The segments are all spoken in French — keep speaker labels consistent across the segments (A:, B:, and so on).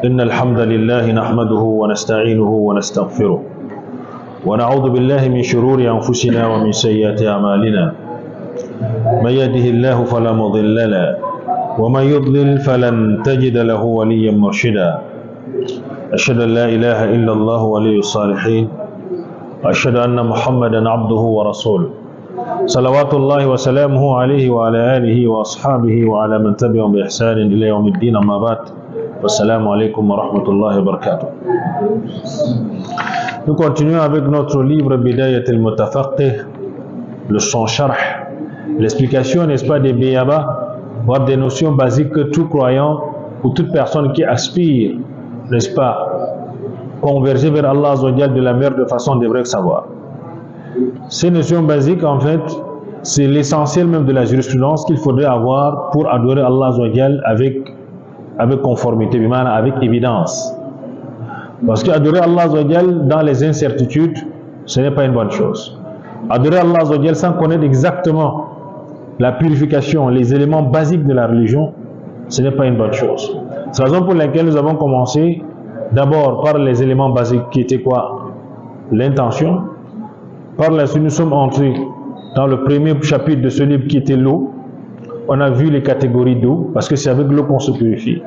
A: إن الحمد لله نحمده ونستعينه ونستغفره ونعوذ بالله من شرور أنفسنا ومن سيئات أعمالنا من يهده الله فلا مضل له ومن يضلل فلن تجد له وليا مرشدا أشهد أن لا إله إلا الله ولي الصالحين وأشهد أن محمدا عبده ورسوله صلوات الله وسلامه عليه وعلى آله وأصحابه وعلى من تبعهم بإحسان إلى يوم الدين أما بعد والسلام عليكم ورحمة الله وبركاته. Nous continuons avec notre livre Bidayat al-Mutafaqih, le son sharh, l'explication, n'est-ce pas, des biyaba, voire des notions basiques que tout croyant ou toute personne qui aspire, n'est-ce pas, converger vers Allah Azza wa Jal de la meilleure de façon devrait savoir. Ces notions basiques, en fait, c'est l'essentiel même de la jurisprudence qu'il faudrait avoir pour adorer Allah Azza wa Jal avec conformité, avec évidence. Parce qu'adorer Allah Azza wa Jal dans les incertitudes, ce n'est pas une bonne chose. Adorer Allah Azza wa Jal sans connaître exactement la purification, les éléments basiques de la religion, ce n'est pas une bonne chose. C'est la raison pour laquelle nous avons commencé d'abord par les éléments basiques qui étaient quoi? L'intention. Par la suite, nous sommes entrés dans le premier chapitre de ce livre qui était l'eau. On a vu les catégories d'eau, parce que c'est avec l'eau qu'on se purifie.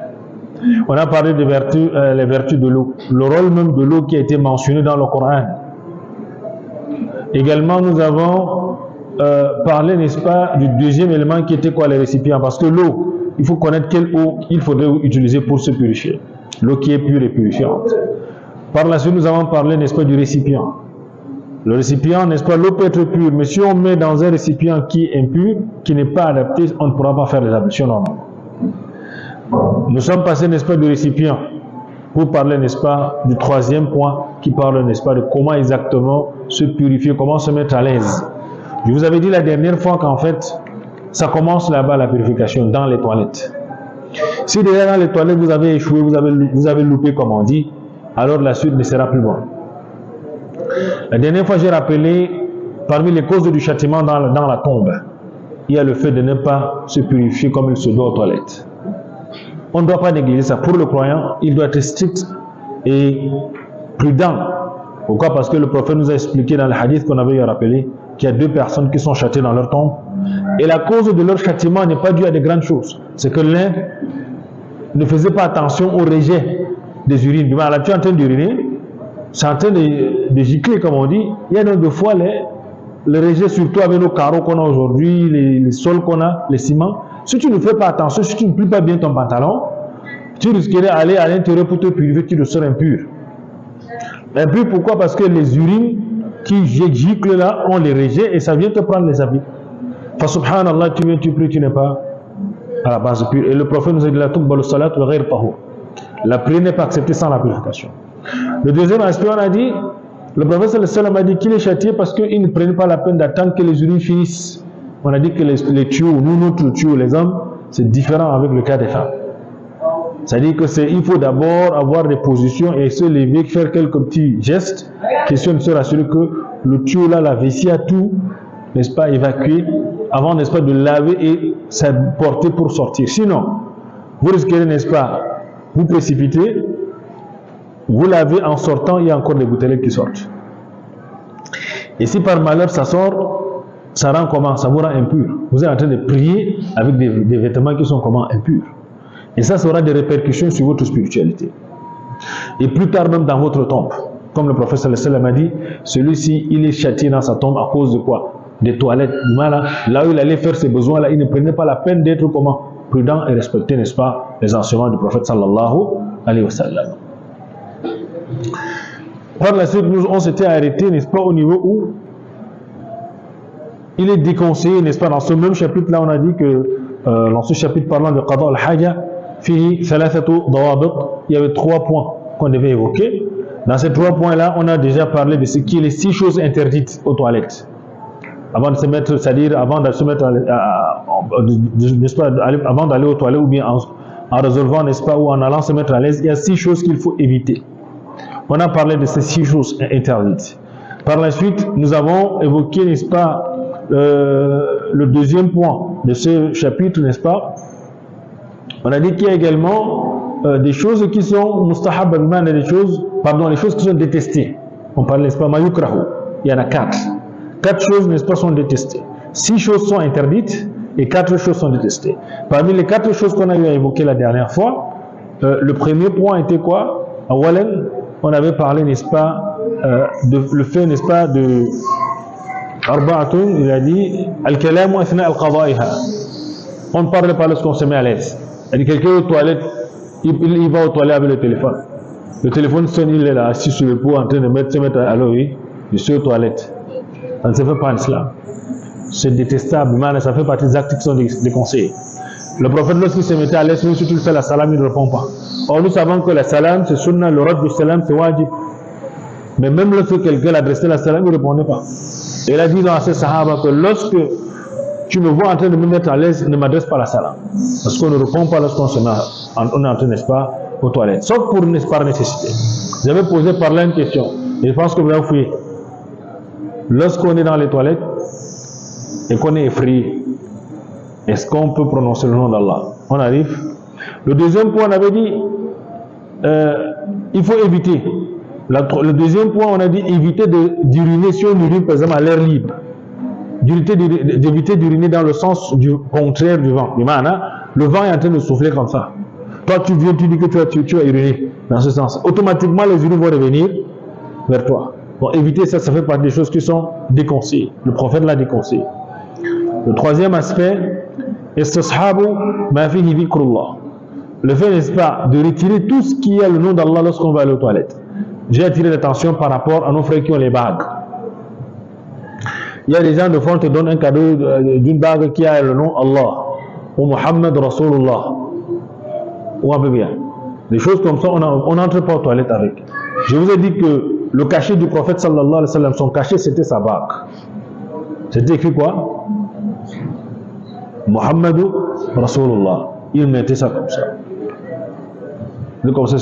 A: On a parlé des vertus, les vertus de l'eau, le rôle même de l'eau qui a été mentionné dans le Coran. Également, nous avons parlé, n'est-ce pas, du deuxième élément qui était quoi? Les récipients. Parce que l'eau, il faut connaître quelle eau il faudrait utiliser pour se purifier. L'eau qui est pure et purifiante. Par la suite, nous avons parlé, n'est-ce pas, du récipient. Le récipient, n'est-ce pas, l'eau peut être pure, mais si on met dans un récipient qui est impur, qui n'est pas adapté, on ne pourra pas faire les ablutions normales. Nous sommes passés, n'est-ce pas, du récipient pour parler, n'est-ce pas, du troisième point qui parle, n'est-ce pas, de comment exactement se purifier, comment se mettre à l'aise. Je vous avais dit la dernière fois qu'en fait, ça commence là-bas la purification, dans les toilettes. Si déjà dans les toilettes vous avez échoué, vous avez loupé comme on dit, alors la suite ne sera plus bonne. La dernière fois, j'ai rappelé, parmi les causes du châtiment dans la tombe, il y a le fait de ne pas se purifier comme il se doit aux toilettes. On ne doit pas négliger ça. Pour le croyant, il doit être strict et prudent. Pourquoi? Parce que le prophète nous a expliqué dans le hadith qu'on avait rappelé qu'il y a deux personnes qui sont châtiées dans leur tombe. Et la cause de leur châtiment n'est pas due à des grandes choses. C'est que l'un ne faisait pas attention au rejet des urines. Du mal, tu es en train d'uriner, c'est en train de gicler, comme on dit. Il y a donc des fois le rejet, surtout avec nos carreaux qu'on a aujourd'hui, les sols qu'on a, les ciments. Si tu ne fais pas attention, si tu ne plies pas bien ton pantalon, tu risquerais d'aller à l'intérieur pour te purifier, tu seras impur. Impur, pourquoi? Parce que les urines qui giclent là, on les rejets et ça vient te prendre les habits. Fa subhanallah, tu viens, tu pries, tu n'es pas à la base pure. Et le prophète nous a dit la tuqbalu salat wa ghayr tahur. La prière n'est pas acceptée sans la purification. Le deuxième aspect, on a dit, le prophète sallallahu alayhi wa sallam a dit qu'il est châtié parce qu'il ne prenait pas la peine d'attendre que les urines finissent. On a dit que les tuyaux, nous, notre tuyau, les hommes, c'est différent avec le cas des femmes. C'est-à-dire qu'il faut d'abord avoir des positions et se lever, faire quelques petits gestes, question de se rassurer que le tuyau là, la vessie a tout, n'est-ce pas, évacué, avant, n'est-ce pas, de laver et s'apporter pour sortir. Sinon, vous risquerez, n'est-ce pas, vous précipiter, vous lavez en sortant, il y a encore des bouteilles qui sortent. Et si par malheur ça sort, ça rend comment? Ça vous rend impur. Vous êtes en train de prier avec des vêtements qui sont comment? Impurs. Et ça aura des répercussions sur votre spiritualité. Et plus tard même dans votre tombe. Comme le prophète sallallahu alayhi wa sallam a dit, celui-ci, il est châtié dans sa tombe à cause de quoi? Des toilettes. Là où il allait faire ses besoins, là, il ne prenait pas la peine d'être comment? Prudent et respecter, n'est-ce pas, les enseignements du prophète sallallahu alayhi wa sallam. Par la suite, on s'était arrêté, n'est-ce pas, au niveau où il est déconseillé, n'est-ce pas, dans ce même chapitre-là, on a dit que dans ce chapitre parlant de Qada al-Haja, fihi thalathatu dawabit, il y avait 3 points qu'on devait évoquer. Dans ces 3 points-là, on a déjà parlé de ce qui est les 6 choses interdites aux toilettes. Avant de se mettre, c'est-à-dire avant de se mettre, n'est-ce pas, avant d'aller aux toilettes ou bien en résolvant, n'est-ce pas, ou en allant se mettre à l'aise, il y a 6 choses qu'il faut éviter. On a parlé de ces 6 choses interdites. Par la suite, nous avons évoqué, n'est-ce pas, le deuxième point de ce chapitre, n'est-ce pas? On a dit qu'il y a également des choses qui sont mustahab, des choses, pardon, les choses qui sont détestées. On parle, n'est-ce pas, mayukrahu. Il y en a 4. 4 choses, n'est-ce pas, sont détestées. 6 choses sont interdites et 4 choses sont détestées. Parmi les 4 choses qu'on a eu à évoquer la dernière fois, le premier point était quoi? On avait parlé, n'est-ce pas, le fait, n'est-ce pas, de Arba'atun, il a dit Al-kalamu athna al-qada'iha. On ne parle pas lorsqu'on se met à l'aise. Il dit quelqu'un aux toilettes, il va aux toilettes avec le téléphone. Le téléphone sonne, il est là, assis sur le pot, en train de se mettre à l'oreille, je suis aux toilettes. Ça ne se fait pas en islam. C'est détestable, mais ça fait partie des actes qui sont déconseillés. Le prophète, lorsqu'il se mettait à l'aise, même si tu fais la salam, il ne répond pas. Or, nous savons que la salam, c'est sunna, le rad du salam, c'est wajib. Mais même lorsque quelqu'un adressait la salam, il ne répondait pas. Et il a dit dans ses sahaba que lorsque tu me vois en train de me mettre à l'aise, ne m'adresse pas la salam. Parce qu'on ne répond pas lorsqu'on se met, on est en train, n'est-ce pas, aux toilettes. Sauf pour par nécessité. J'avais posé par là une question. Et je pense que vous avez fouillé. Lorsqu'on est dans les toilettes et qu'on est effrayé, est-ce qu'on peut prononcer le nom d'Allah? On arrive. Le deuxième point, on avait dit, il faut éviter. Le deuxième point, on a dit éviter d'uriner si on urine, par exemple, à l'air libre. D'éviter d'uriner dans le sens du contraire du vent. Le vent est en train de souffler comme ça. Toi, tu viens, tu dis que tu vas uriner dans ce sens. Automatiquement, les urines vont revenir vers toi. Pour éviter ça, ça fait partie des choses qui sont déconseillées. Le prophète l'a déconseillé. Le troisième aspect, istishabu ma fihi dhikrullah. Le fait, n'est-ce pas, de retirer tout ce qui a le nom d'Allah lorsqu'on va aller aux toilettes. J'ai attiré l'attention par rapport à nos frères qui ont les bagues. Il y a des gens, de fois, on te donne un cadeau d'une bague qui a le nom Allah, ou Muhammad Rasulullah, ou un peu bien. Des choses comme ça, on n'entre pas aux toilettes avec. Je vous ai dit que le cachet du prophète sallallahu alayhi wa sallam, son cachet, c'était sa bague. C'était écrit quoi? Muhammadu Rasulullah. Il mettait ça comme ça. Comme ça,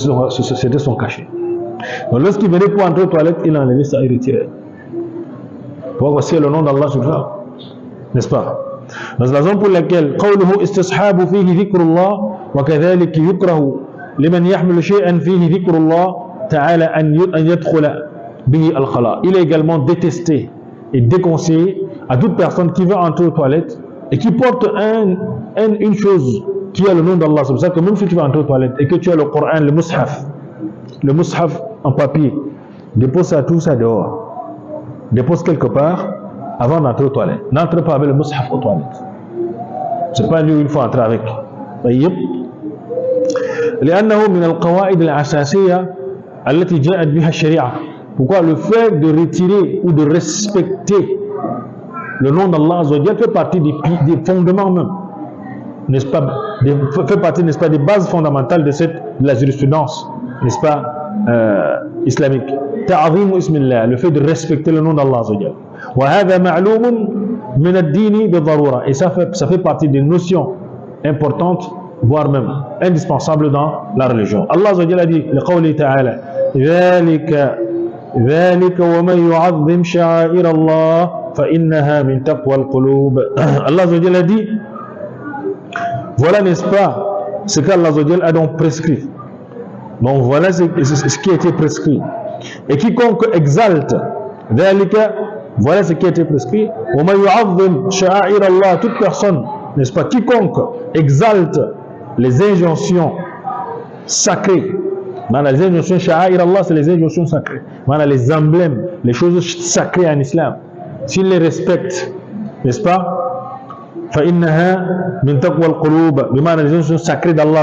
A: c'était son cachet. Donc lorsqu'il venait pour entrer aux toilettes, il enlevait ça et retirait. Pour voir si le nom d'Allah sur ça. N'est-ce pas? C'est la raison pour laquelle قوله استصحاب فيه ذكر الله وكذلك يكره لمن يحمل شيئا فيه ذكر الله تعالى أن يدخل به الخلاء. Il est également détesté et déconseillé à toute personne qui veut entrer aux toilettes et qui porte une chose qui a le nom d'Allah. C'est pour ça que même si tu vas entrer aux toilettes et que tu as le Coran, le mushaf en papier, dépose ça tout ça dehors. Dépose quelque part avant d'entrer aux toilettes. N'entre pas avec le mushaf aux toilettes. C'est pas lui où il faut entrer avec. طيب. لأنه من القواعد الأساسية التي جاءت بها الشريعة. Pourquoi? Le fait de retirer ou de respecter le nom d'Allah fait partie des fondements même, n'est-ce pas, fait partie, n'est-ce pas, des bases fondamentales de la jurisprudence, n'est-ce pas, islamique. Ta'azim ismillah, le fait de respecter le nom d'Allah. Wa hadha ma'lumun min ad-dini bi darura. Et ça fait partie des notions importantes, voire même indispensables dans la religion. Allah a dit, liqawli ta'ala, ذلك ومن يعظم شعائر الله فإنها من تقوى القلوب. Allah a dit, voilà, n'est-ce pas, ce qu'Allah a donc prescrit. Donc voilà ce qui a été prescrit. Et quiconque exalte, voilà ce qui a été prescrit. ومن يعظم شعائر الله, toute personne, n'est-ce pas, quiconque exalte les injonctions sacrées. Les injonctions sha'air Allah, c'est les injonctions sacrées. Les emblèmes, les choses sacrées en islam. S'il les respecte, n'est-ce pas? فَإِنَّهَا مِنْ تَقْوَى الْقُلُوبِ. Les injonctions sacrées d'Allah,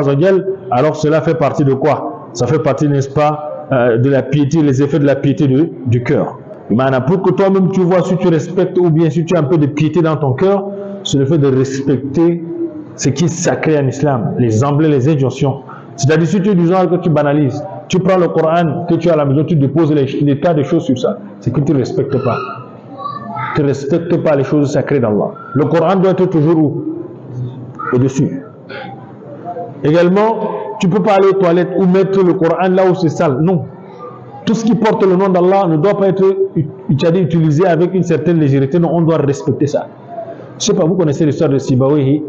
A: alors cela fait partie de quoi? Ça fait partie, n'est-ce pas, de la piété, les effets de la piété du cœur. Pour que toi-même tu vois si tu respectes ou bien si tu as un peu de piété dans ton cœur, c'est le fait de respecter ce qui est sacré en islam, les emblèmes, les injonctions. C'est-à-dire, si tu es du genre que tu banalises, tu prends le Coran que tu as à la maison, tu déposes les tas de choses sur ça, c'est que tu ne respectes pas. Tu ne respectes pas les choses sacrées d'Allah. Le Coran doit être toujours où? Au-dessus. Également, tu ne peux pas aller aux toilettes ou mettre le Coran là où c'est sale. Non. Tout ce qui porte le nom d'Allah ne doit pas être utilisé avec une certaine légèreté. Non, on doit respecter ça. Je ne sais pas, vous connaissez l'histoire de Sibawayhi,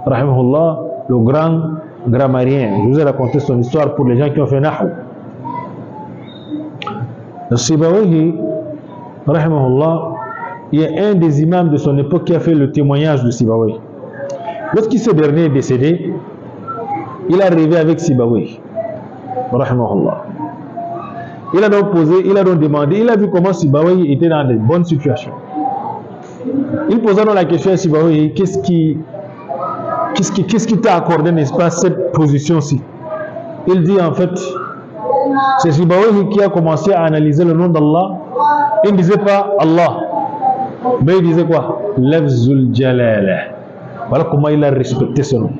A: rahimahullah, le grand grammairien. Je vous ai raconté son histoire pour les gens qui ont fait Nahu. Le Sibawayhi, rahimahullah, il y a un des imams de son époque qui a fait le témoignage de Sibawayhi. Lorsqu'il ce dernier est décédé, il a rêvé avec Sibawayhi, rahimahullah. Il a donc posé, il a donc demandé, il a vu comment Sibawayhi était dans de bonnes situations. Il posa donc la question à Sibawayhi, qu'est-ce qui t'a accordé, n'est-ce pas, cette position-ci? Il dit en fait, c'est Sibawayhi qui a commencé à analyser le nom d'Allah. Il ne disait pas Allah, mais il disait quoi? Lafzul Jalala. Voilà comment il a respecté ce nom.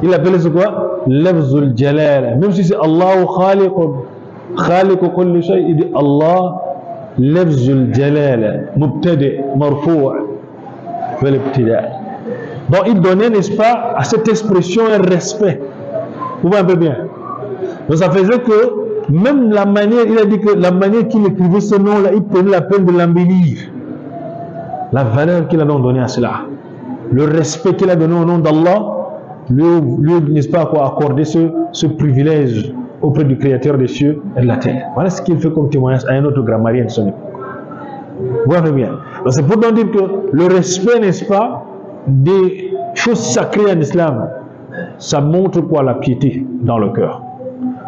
A: Il appelait ce quoi? Lafzul Jalala. Même si c'est Allahu Khaliqu kulli shay, il dit Allah Lafzul Jalala. Mubtadi, marfou', fil ibtida'. Donc il donnait, n'est-ce pas, à cette expression un respect. Vous voyez un peu bien. Donc ça faisait que même la manière, il a dit que la manière qu'il écrivait ce nom-là, il prenait la peine de l'embellir. La valeur qu'il a donc donnée à cela. Le respect qu'il a donné au nom d'Allah, lui n'est-ce pas, quoi, accorder ce privilège auprès du Créateur des cieux et de la terre. Voilà ce qu'il fait comme témoignage à un autre grammairien de son époque. Vous voyez bien. Donc c'est pour donc dire que le respect, n'est-ce pas, des choses sacrées en islam, ça montre quoi? La piété dans le cœur.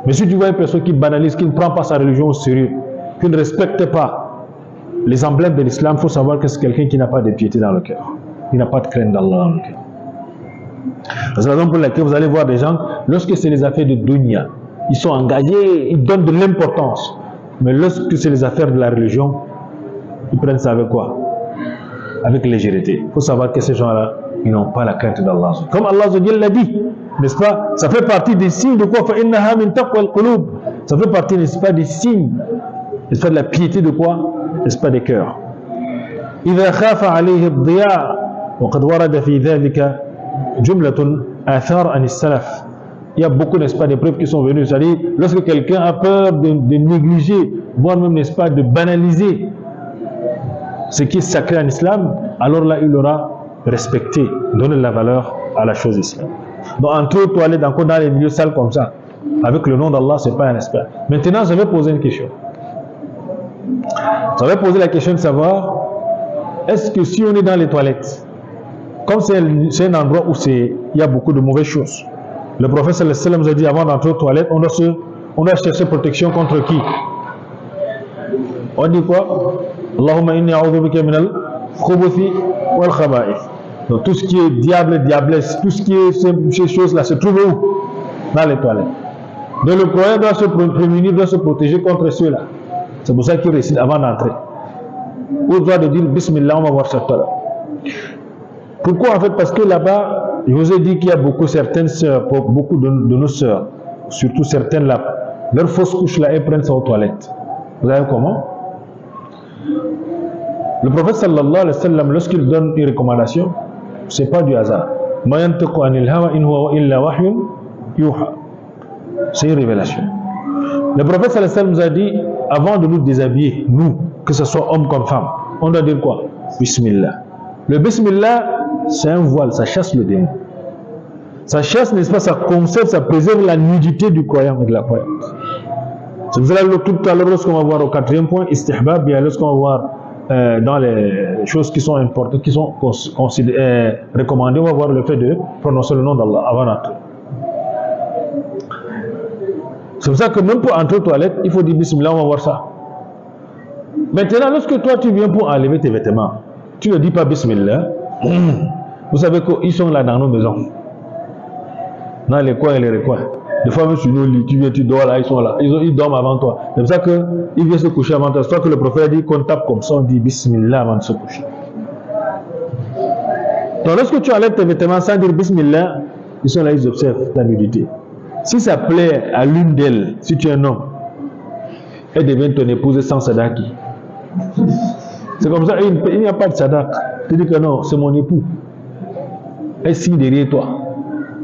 A: Mais si tu vois une personne qui banalise, qui ne prend pas sa religion au sérieux, qui ne respecte pas les emblèmes de l'islam, il faut savoir que c'est quelqu'un qui n'a pas de piété dans le cœur. Il n'a pas de crainte d'Allah dans le cœur. C'est la raison pour laquelle vous allez voir des gens, lorsque c'est les affaires de dunya, ils sont engagés, ils donnent de l'importance. Mais lorsque c'est les affaires de la religion, ils prennent ça avec quoi? Avec légèreté. Il faut savoir que ces gens-là, ils n'ont pas la crainte d'Allah. Comme Allah l'a dit, n'est-ce pas? Ça fait partie des signes de quoi? Ça fait partie, n'est-ce pas, des signes, n'est-ce pas, de la piété de quoi? N'est-ce pas, des cœurs. إذا خاف عليه الضياع وقد ورد في ذلك جملة آثار عن السلف. Il y a beaucoup, n'est-ce pas, de preuves qui sont venues. C'est-à-dire, lorsque quelqu'un a peur de négliger, voire même, n'est-ce pas, de banaliser ce qui est sacré en islam, alors là, il aura respecté, donné la valeur à la chose islam. Donc, entre eux, toilettes, encore dans les milieux sales comme ça, avec le nom d'Allah, c'est pas un respect. Maintenant, je vais poser une question. Je vais poser la question de savoir, est-ce que si on est dans les toilettes, comme c'est un endroit où il y a beaucoup de mauvaises choses, le prophète sallallahu alayhi wa sallam a dit avant d'entrer aux toilettes, on doit chercher protection contre qui? On dit quoi? Allahumma inni a'udhu bika min al-khubuthi wal khaba'ith. Donc tout ce qui est diable, diablesse, tout ce qui est ces choses-là se trouve où? Dans les toilettes. Donc le croyant doit se prémunir, doit se protéger contre ceux-là. C'est pour ça qu'il récite avant d'entrer. Ou doit de dire Bismillah, on va voir ça tout à l'heure. Pourquoi en fait? Parce que là-bas, je vous ai dit qu'il y a certaines sœurs, beaucoup de nos sœurs, surtout certaines là, leur fausse couche là, elles prennent ça aux toilettes. Vous savez comment? Le prophète sallallahu alayhi wa sallam, lorsqu'il donne une recommandation, c'est pas du hasard. C'est une révélation. Le prophète sallallahu alayhi wa sallam nous a dit, avant de nous déshabiller, nous, que ce soit homme comme femme, on doit dire quoi? Bismillah. Le Bismillah, c'est un voile, ça chasse le démon. Ça chasse, n'est-ce pas, ça conserve, ça préserve la nudité du croyant et de la croyante. C'est pour cela que tout à l'heure, lorsqu'on va voir au 4e point, istihbab, bien lorsqu'on va voir dans les choses qui sont importantes, qui sont recommandées, on va voir le fait de prononcer le nom d'Allah avant d'entrer. C'est pour ça que même pour entrer aux toilettes, il faut dire Bismillah, on va voir ça. Maintenant, lorsque toi tu viens pour enlever tes vêtements, tu ne dis pas Bismillah. Vous savez qu'ils sont là dans nos maisons, dans les coins et les recoins. Des fois même sur nos lits, tu viens, tu dors là, ils sont là, ils dorment avant toi. C'est pour ça qu'ils viennent se coucher avant toi. C'est pour ça que le prophète a dit qu'on tape comme ça, on dit Bismillah avant de se coucher. Donc lorsque tu enlèves tes vêtements sans dire Bismillah, ils sont là, ils observent ta nudité. Si ça plaît à l'une d'elles, si tu es un homme, elle devient ton épouse sans sadaki. C'est comme ça, il n'y a pas de sadak. Tu dis que non, c'est mon époux. Elle signe derrière toi.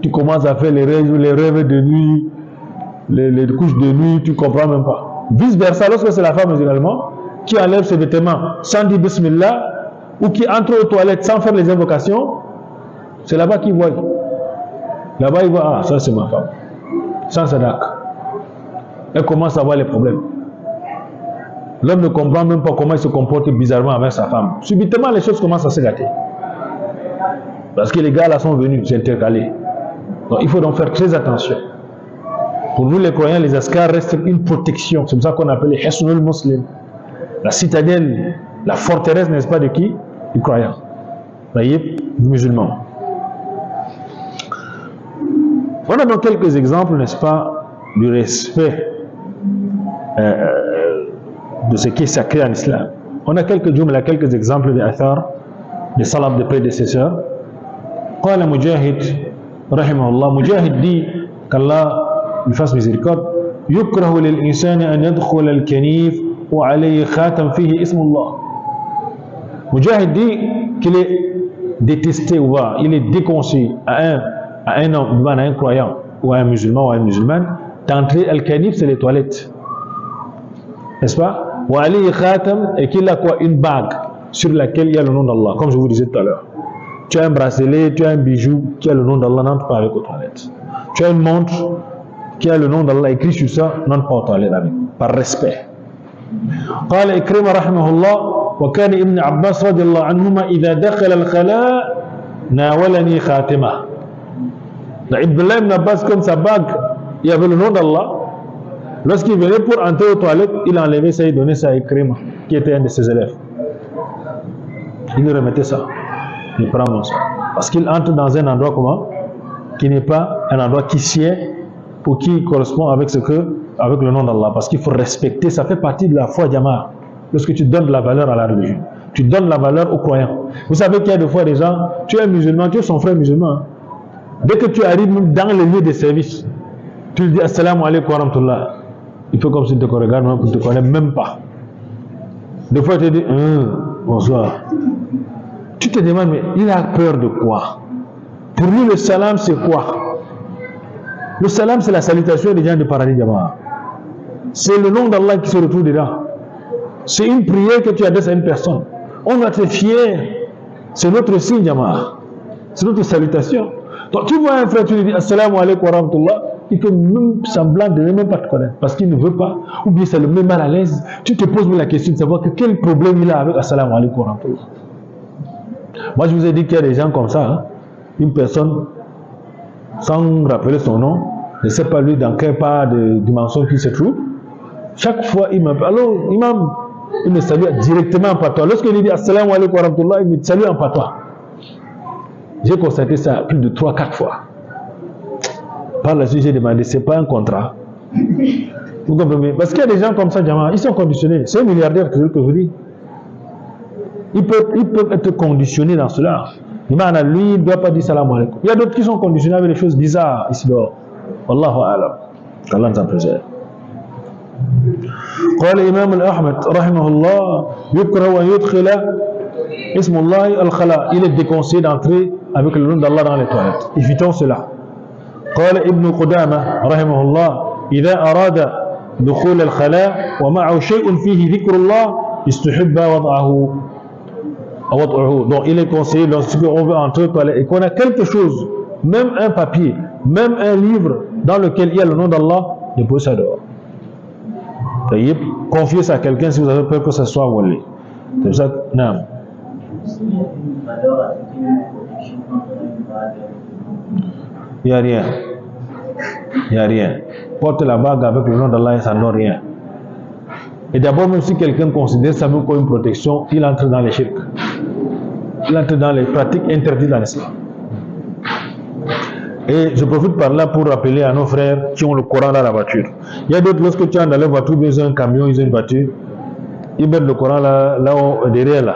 A: Tu commences à faire les rêves de nuit, les couches de nuit, tu ne comprends même pas. Vice versa, lorsque c'est la femme généralement, qui enlève ses vêtements sans dire Bismillah, ou qui entre aux toilettes sans faire les invocations, c'est là-bas qu'ils voient. Là-bas, il voit, ah, ça c'est ma femme. Sans sadak. Elle commence à avoir les problèmes. L'homme ne comprend même pas comment il se comporte bizarrement avec sa femme. Subitement, les choses commencent à se gâter. Parce que les gars là sont venus s'intercaler. Donc il faut donc faire très attention. Pour nous les croyants, les askars restent une protection. C'est pour ça qu'on appelle les Hisnul Muslim. La citadelle, la forteresse, n'est-ce pas, de qui? Du croyant. Voyez, du musulman. Voilà donc quelques exemples, n'est-ce pas, du respect de ce qui est sacré en islam. On a quelques exemples de athar, des salaf de prédécesseurs. قال مجاهد رحمه الله مجاهد dit qu'Allah lui fasse miséricorde يكره للإنسان أن يدخل الكنيف وعليه خاتم فيه اسم الله. Mujahid dit qu'il est détesté ou il est déconseillé à un croyant ou à un musulman ou à une musulmane d'entrer al-kanif, c'est les toilettes, n'est-ce pas? Wa alayhi khatam, et qu'il a quoi? Une bague sur laquelle il y a le nom d'Allah, comme je vous disais tout à l'heure. Tu as un bracelet, tu as un bijou qui a le nom d'Allah, n'entre pas avec aux toilettes. Tu as une montre qui a le nom d'Allah écrit sur ça, n'entre pas aux toilettes avec, par respect. قال إكرمة رحمه الله وكان ابن عباس رضي الله عنهما إذا دخل الخلاء ناولني خاتمة. Abdullah ibn Abbas, comme sa bague, il y avait le nom d'Allah. Lorsqu'il venait pour entrer aux toilettes, il enlevait ça et donnait ça à Ikrima, qui était un de ses élèves. Il lui remettait ça. Il prend ça. Parce qu'il entre dans un endroit comment? Qui n'est pas un endroit qui sied ou qui correspond avec avec le nom d'Allah. Parce qu'il faut respecter, ça fait partie de la foi jama'a. Lorsque tu donnes de la valeur à la religion, tu donnes la valeur aux croyants. Vous savez qu'il y a des fois des gens, tu es musulman, tu es son frère musulman. Hein? Dès que tu arrives dans les lieux de service, tu lui dis assalamu alaikum wa rahmatullah. Il fait comme s'il te regarde, il ne te connaît même pas. Des fois, il te dit bonsoir. Tu te demandes, mais il a peur de quoi? Pour lui, le salam, c'est quoi? Le salam, c'est la salutation des gens du paradis Jama'a. C'est le nom d'Allah qui se retrouve dedans. C'est une prière que tu adresses à une personne. On doit être fier. C'est notre signe, Jama'a. C'est notre salutation. Donc, tu vois un frère, tu lui dis assalamu alaikum wa rahmatullah, il fait même semblant de ne même pas te connaître parce qu'il ne veut pas, ou bien ça le met mal à l'aise. Tu te poses la question de savoir quel problème il a avec assalamu alaikum wa rahmatullah. Moi, je vous ai dit qu'il y a des gens comme ça, hein? Une personne, sans rappeler son nom, ne sait pas lui dans quelle part de dimension qu'il se trouve. Chaque fois, il m'appelle. Alors, imam, il me salue directement en patois. Lorsqu'il lui dit assalamu alaikum wa rahmatullah, il me salue en patois. J'ai constaté ça plus de 3-4 fois. Par la suite, j'ai demandé, c'est pas un contrat. Vous comprenez? Parce qu'il y a des gens comme ça, ils sont conditionnés. C'est un milliardaire que je vous dis. Ils peuvent être conditionnés dans cela. Lui, il ne doit pas dire salam alaikum. Il y a d'autres qui sont conditionnés avec des choses bizarres ici dehors. Wallahu a'lam. Qu'Allah nous en préserve. قال الإمام الأحمد رحمه الله يكره أن يدخل اسم الله الخلاء. Il est déconseillé d'entrer avec le nom d'Allah dans les toilettes. Évitons cela. قال ابن قدامة رحمه الله إذا أراد دخول الخلاء ومعه شيء فيه ذكر الله استحب وضعه. Donc il est conseillé lorsqu'on veut entrer aux toilettes et qu'on a quelque chose, même un papier, même un livre dans lequel il y a le nom d'Allah, de poser ça dehors. Confiez ça à quelqu'un si vous avez peur que ça soit volé. C'est ça. Non. Il n'y a rien. Il n'y a rien. Porte la bague avec le nom d'Allah et ça n'a rien. Et d'abord, même si quelqu'un considère ça comme une protection, il entre dans les shirk. Il entre dans les pratiques interdites dans l'islam. Et je profite par là pour rappeler à nos frères qui ont le Coran dans la voiture. Il y a d'autres, lorsque tu es dans la voiture, ils ont un camion, ils ont une voiture, ils mettent le Coran là derrière là.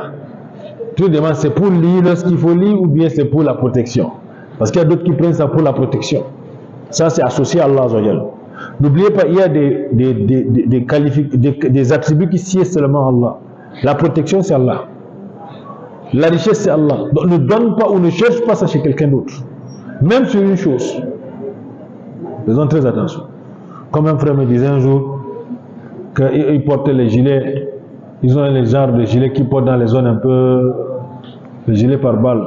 A: Tu te demandes, c'est pour lire lorsqu'il faut lire ou bien c'est pour la protection? Parce qu'il y a d'autres qui prennent ça pour la protection. Ça, c'est associé à Allah. N'oubliez pas, il y a des attributs qui sied seulement à Allah. La protection, c'est Allah. La richesse, c'est Allah. Donc ne donne pas ou ne cherche pas ça chez quelqu'un d'autre. Même sur une chose. Faisons très attention. Comme un frère me disait un jour qu'ils portaient les gilets. Ils ont les genres de gilets qu'ils portent dans les zones un peu... Les gilets par balle.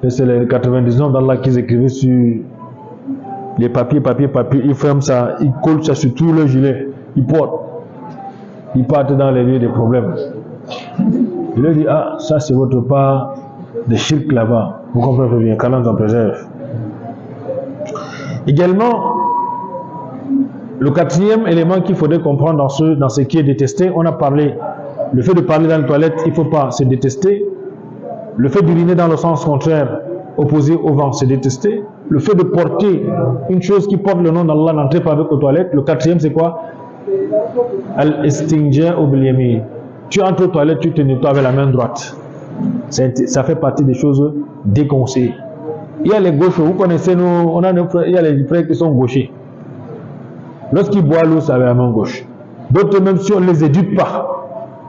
A: Et c'est les 99 d'Allah qu'ils écrivaient sur les papiers, ils ferment ça, ils collent ça sur tout le gilet, ils portent. Ils partent dans les lieux des problèmes. Il leur dit, ah, ça c'est votre part de shirk là-bas. Vous comprenez bien, qu'Allah nous en préserve. Également, le quatrième élément qu'il faudrait comprendre dans ce qui est détesté, on a parlé, le fait de parler dans les toilettes, il ne faut pas se détester. Le fait d'uriner dans le sens contraire, opposé au vent, c'est détesté. Le fait de porter une chose qui porte le nom d'Allah, n'entrez pas avec aux toilettes. Le quatrième, c'est quoi? Al-istinja'u bil-yamin. Tu entres aux toilettes, tu te nettoies avec la main droite. Ça fait partie des choses déconseillées. Il y a les gauchos, vous connaissez nous, il y a les frères qui sont gauchers. Lorsqu'ils boivent l'eau, c'est avec la main gauche. D'autres, même si on ne les éduque pas,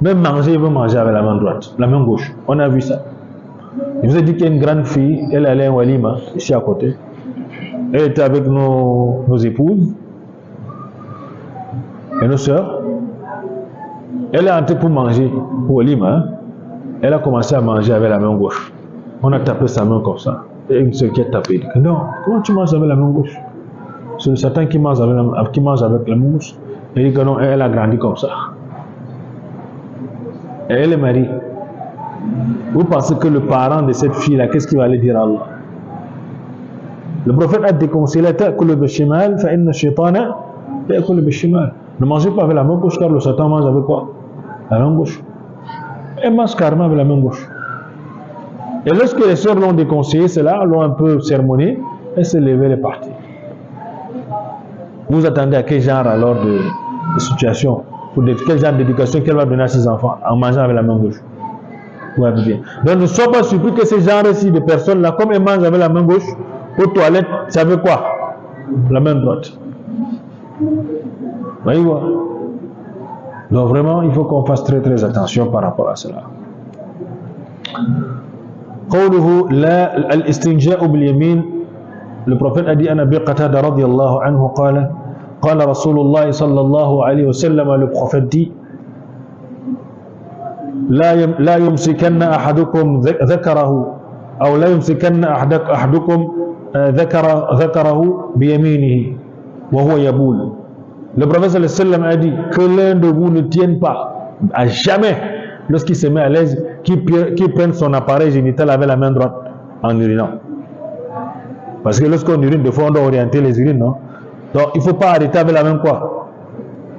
A: même manger, ils vont manger avec la main droite, la main gauche. On a vu ça. Je vous ai dit qu'il y a une grande fille, elle allait à Walima, ici à côté. Elle était avec nos épouses et nos soeurs. Elle est entrée pour manger pour Walima. Elle a commencé à manger avec la main gauche. On a tapé sa main comme ça. Et une seule qui a tapé. Elle dit, non, comment tu manges avec la main gauche? C'est le Satan qui mange avec la main gauche. Elle dit que non, elle a grandi comme ça. Et elle est mariée. Vous pensez que le parent de cette fille-là, qu'est-ce qu'il va aller dire à Allah? Le prophète a déconseillé ne mangez pas avec la main gauche car le Satan mange avec quoi? La main gauche. Elle mange carrément avec la main gauche. Et lorsque les sœurs l'ont déconseillé, cela l'ont un peu sermonné, elle s'est levée et est partie. Vous attendez à quel genre alors de situation, quel genre d'éducation qu'elle va donner à ses enfants en mangeant avec la main gauche? Ouais, bien. Donc ne sois pas surpris que ces genres-ci de personnes-là, comme elles mangent avec la main gauche, aux toilettes, c'est avec quoi? La main droite. Voyez quoi? Donc vraiment, il faut qu'on fasse très très attention par rapport à cela. قوله لا الاستنجاء باليمين. Le prophète a dit à Abi Qatada radiyallahu anhu قال رسول الله صلى الله عليه وسلم, le prophète dit لا يمسكن أحدكم ذكره أو لا يمسكن أحدكم ذكره بيمينه وهو يبول. Le prophète sallallahu alayhi wa sallam a dit que l'un de vous ne tienne pas à jamais, lorsqu'il se met à l'aise, qu'il prenne son appareil génital avec la main droite en urinant. Parce que lorsqu'on urine, des fois on doit orienter les urines, non? Donc il ne faut pas arrêter avec la main quoi?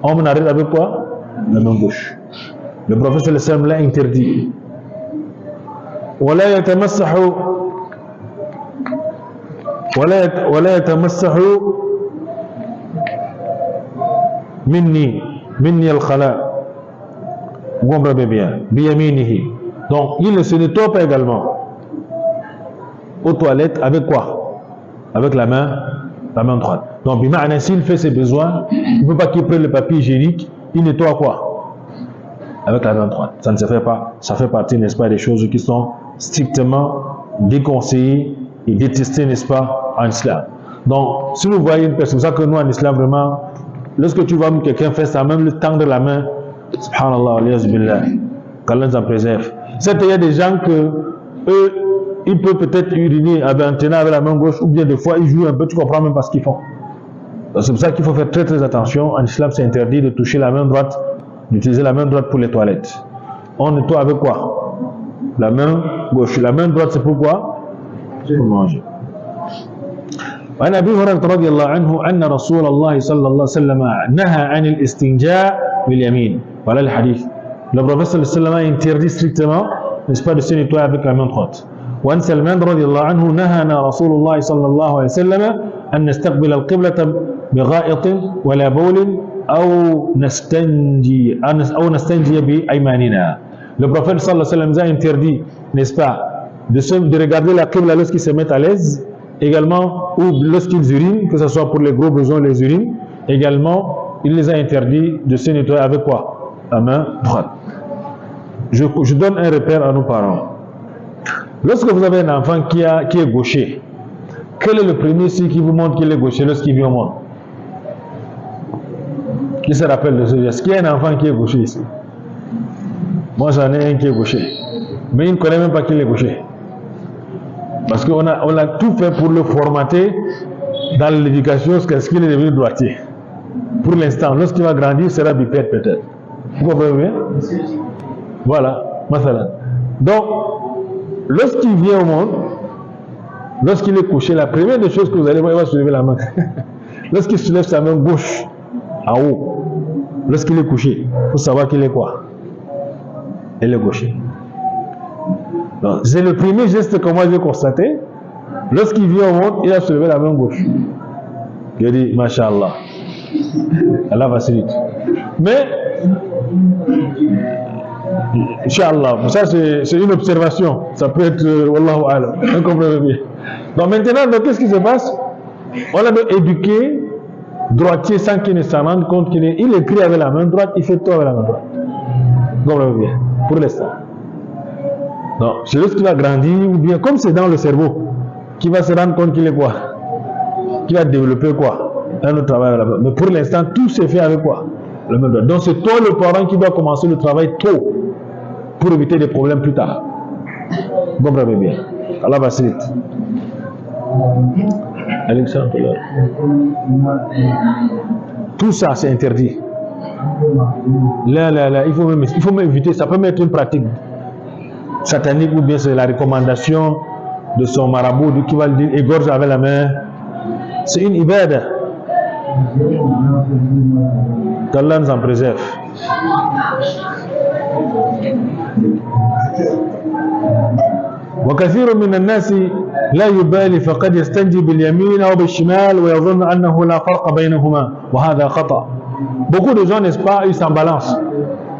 A: On arrête avec quoi? La main gauche. Le prophète sallallahu alayhi wa sallam l'a interdit. ولا يتمسح مني الخلاء. Vous comprenez bien. بيمينه. Donc il ne se nettoie pas également aux toilettes avec quoi? Avec la main droite. Donc s'il fait ses besoins, il ne peut pas qu'il prenne le papier hygiénique, il nettoie quoi? Avec la main droite. Ça ne se fait pas. Ça fait partie, n'est-ce pas, des choses qui sont strictement déconseillées et détestées, n'est-ce pas, en islam. Donc, si vous voyez une personne, c'est ça que nous en islam, vraiment, lorsque tu vois quelqu'un faire ça, même le tendre la main, subhanallah, billah, qu'Allah nous en préserve. C'est qu'il y a des gens que, eux, ils peuvent peut-être uriner en tenant avec la main gauche, ou bien des fois, ils jouent un peu, tu comprends même pas ce qu'ils font. C'est pour ça qu'il faut faire très très attention. En islam, c'est interdit de toucher la main droite, d'utiliser la main droite pour les toilettes. On nettoie avec quoi? La main gauche. La main droite, c'est pourquoi? Pour manger. وعن أبي هريرة رضي الله عنه أن رسول الله صلى الله عليه وسلم نهى عن الاستنجاء باليمين. Voilà le hadith. Le prophète صلى الله عليه وسلم a interdit strictement, n'est-ce pas, de se nettoyer avec la main droite. وعن سلمان رضي الله عنه نهانا رسول الله صلى الله عليه وسلم أن نستقبل القبلة بغائط ولا بول أو نستنجي بأيماننا. Le prophète صلى الله عليه وسلم a interdit, n'est-ce pas, de regarder la qibla lorsqu'ils se mettent à l'aise, également, ou lorsqu'ils urinent, que ce soit pour les gros besoins, les urines, également, il les a interdit de se nettoyer avec quoi? La main droite. Je donne un repère à nos parents. Lorsque vous avez un enfant qui est gaucher, quel est le premier signe qui vous montre qu'il est gaucher lorsqu'il vient au monde? Qui se rappelle de ce geste? Est-ce qu'il y a un enfant qui est gaucher ici? Moi j'en ai un qui est gaucher, mais il ne connaît même pas qu'il est gaucher. Parce qu'on a tout fait pour le formater dans l'éducation, est-ce qu'il est devenu droitier? Pour l'instant, lorsqu'il va grandir, il sera bipède peut-être. Vous comprenez bien? Voilà, mathalan. Donc, lorsqu'il vient au monde, lorsqu'il est couché, la première des choses que vous allez voir, il va soulever la main. Lorsqu'il soulève sa main gauche, en haut, lorsqu'il est couché, il faut savoir qu'il est quoi? Il est gaucher. C'est le premier geste que moi j'ai constaté. Lorsqu'il vient au monde, il a soulevé la main gauche. Il a dit, Masha'Allah. Allah facilite. Mais, Inch'Allah, ça c'est une observation. Ça peut être, Wallahu Alam. Vous comprenez bien. Donc maintenant, qu'est-ce qui se passe? On a donc éduqué droitier sans qu'il ne s'en rende compte qu'il il écrit avec la main droite, il fait tout avec la main droite. Vous comprenez bien. Pour l'instant. Donc, c'est lorsqu'il va grandir, ou bien comme c'est dans le cerveau, qu'il va se rendre compte qu'il est quoi? Qu'il va développer quoi? Un autre travail avec la main. Mais pour l'instant, tout se fait avec quoi? La main droite. Donc, c'est toi le parent qui doit commencer le travail tôt pour éviter des problèmes plus tard. Vous comprenez bien. Allah va facilite. Alexandre. Tout ça, c'est interdit. Là, il faut même éviter. Ça peut mettre une pratique satanique ou bien c'est la recommandation de son marabout qui va le dire égorge avec la main. C'est une ibada. Qu'Allah nous en préserve. وكثير من الناس لا يبالي فقد يستنجي باليمين أو بالشمال ويظن أنه لا فرق بينهما وهذا خطأ. Beaucoup de gens, n'est-ce pas, ils s'en balancent.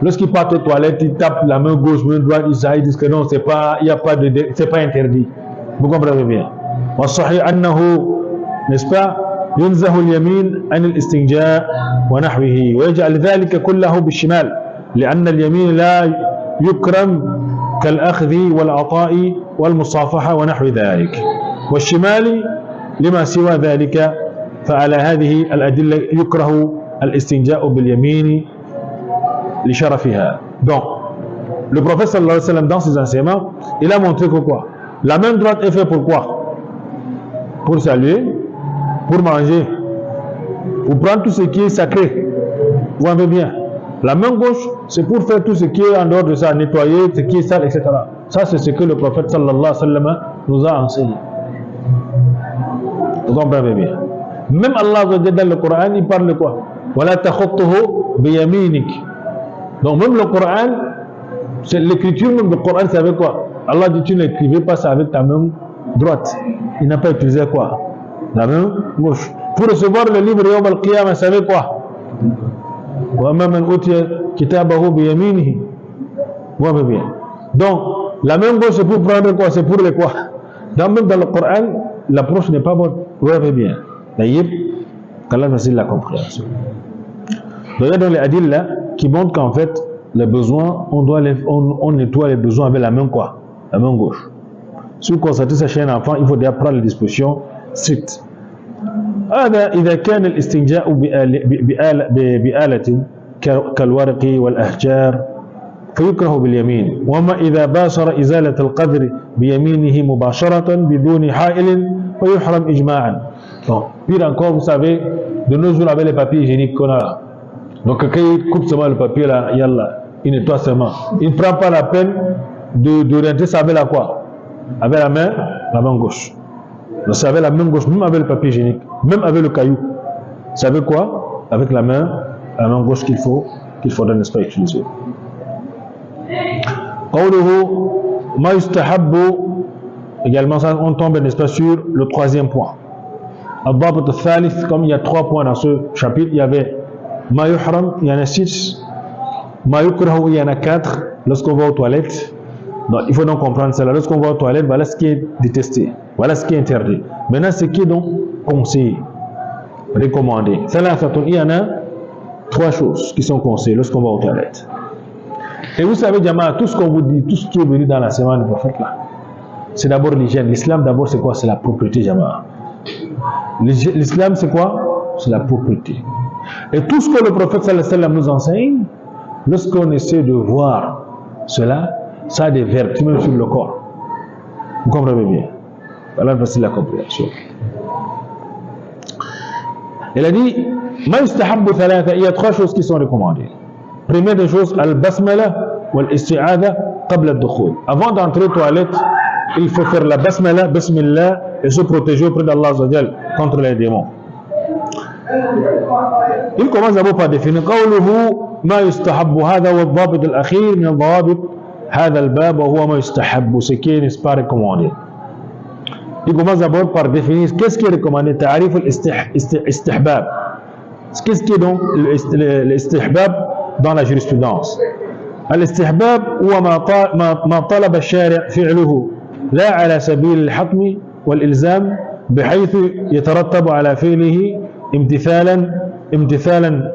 A: Lorsqu'ils partent aux toilettes, ils tapent la main gauche, main droite, ils disent que non, c'est pas, il y a pas de, c'est pas interdit. Vous comprenez bien. والصحيح أنه, n'est-ce pas, ينزه اليمين عن الاستنجاء ونحوه ويجعل ذلك كله بالشمال لأن اليمين لا يكرم كالأخذ والعطاء والمصافحة ونحو ذلك والشمال لما سوى ذلك فعلى هذه الأدلة يكره الاستنجاء باليمين لشرفها. Donc, le prophète sallallahu alayhi wa sallam dans ses enseignements, il a montré que quoi? La main droite est faite pour quoi? Pour saluer, pour manger, pour prendre tout ce qui est sacré. Vous voyez bien. La main gauche, c'est pour faire tout ce qui est en dehors de ça, nettoyer, ce qui est sale, etc. Ça, c'est ce que le prophète sallallahu alayhi wa sallam nous a enseigné. Vous comprenez bien. Même Allah dans le Coran, il parle de quoi? Wala takhutuhu biyaminik. Donc même le Coran, c'est l'écriture même du Coran, c'est avec quoi? Allah dit tu n'écrivais pas ça avec ta main droite. Il n'a pas utilisé quoi? La main gauche. Pour recevoir le livre Yawm al-Qiyamah, c'est avec quoi? وَأَمَّا مَنْ أُوتِيَ كِتَابَهُ بِيَمِينِهِ. Vous voyez bien. Donc, la main gauche, c'est pour prendre quoi? C'est pour les quoi? Même dans le Coran, l'approche n'est pas bonne. Vous voyez bien. D'ailleurs, qu'Allah facilite la compréhension. Donc, il y a dans les hadiths là qui montrent qu'en fait, les besoins, on nettoie les besoins avec la main quoi? La main gauche. Si vous constatez ça chez un enfant, il faut déjà prendre les dispositions strictes. هذا إذا كان الاستنجاء بآلة كالورق والأحجار فيكره باليمين وما إذا باشر إزالة القدر بيمينه مباشرة بدون حائل فيحرم إجماعا. Puis encore, vous savez, de nos jours avec les papiers hygiéniques qu'on a là. Donc quand il coupe seulement le papier là, yallah, il nettoie seulement. Il ne prend pas la peine de rentrer ça avec la quoi? Avec la main gauche. Donc c'est avec la main gauche, même avec le papier hygiénique, même avec le caillou. C'est avec quoi? Avec la main gauche qu'il faudrait n'est-ce pas utiliser. قوله ما يستحب, également ça on tombe n'est-ce pas sur le troisième point. الضابط الثالث, comme il y a 3 points dans ce chapitre, il y avait ما يحرم, il y en a 6. ما يكره, il y en a 4 lorsqu'on va aux toilettes. Donc, il faut donc comprendre cela. Lorsqu'on va aux toilettes, voilà ce qui est détesté. Voilà ce qui est interdit. Maintenant, ce qui est donc conseillé, recommandé. Il y en a 3 choses qui sont conseillées lorsqu'on va aux toilettes. Et vous savez, Jama'a, tout ce qu'on vous dit, tout ce qui est venu dans la semaine du prophète là, c'est d'abord l'hygiène. L'islam, d'abord, c'est quoi? C'est la propriété, Jama'a. L'islam, c'est quoi? C'est la propriété. Et tout ce que le prophète sallallahu alayhi wa sallam nous enseigne, lorsqu'on essaie de voir cela, ça a des vertus même sur le corps. Vous comprenez bien? Voilà, voici la compréhension. Il a dit, ما يستحب ثلاثة, il y a trois choses qui sont recommandées. Première des choses, al-basmala wal-isti'adha qabla al-dukhul. Avant d'entrer aux toilettes, il faut faire la basmala, bismillah, et se protéger auprès d'Allah Azza wa Jal contre les démons. Il commence d'abord par définir قوله ما يستحب, هذا هو الضابط الأخير من الضوابط هذا الباب وهو ما يستحب, ce qui n'est pas recommandé. Il commence d'abord par définir qu'est-ce qui est recommandé, تعريف الاستحباب. Qu'est-ce qui est donc الاستحباب dans la jurisprudence? الاستحباب هو ما طلب الشارع فعله لا على سبيل الحتم والإلزام بحيث يترتب على فعله امتثالا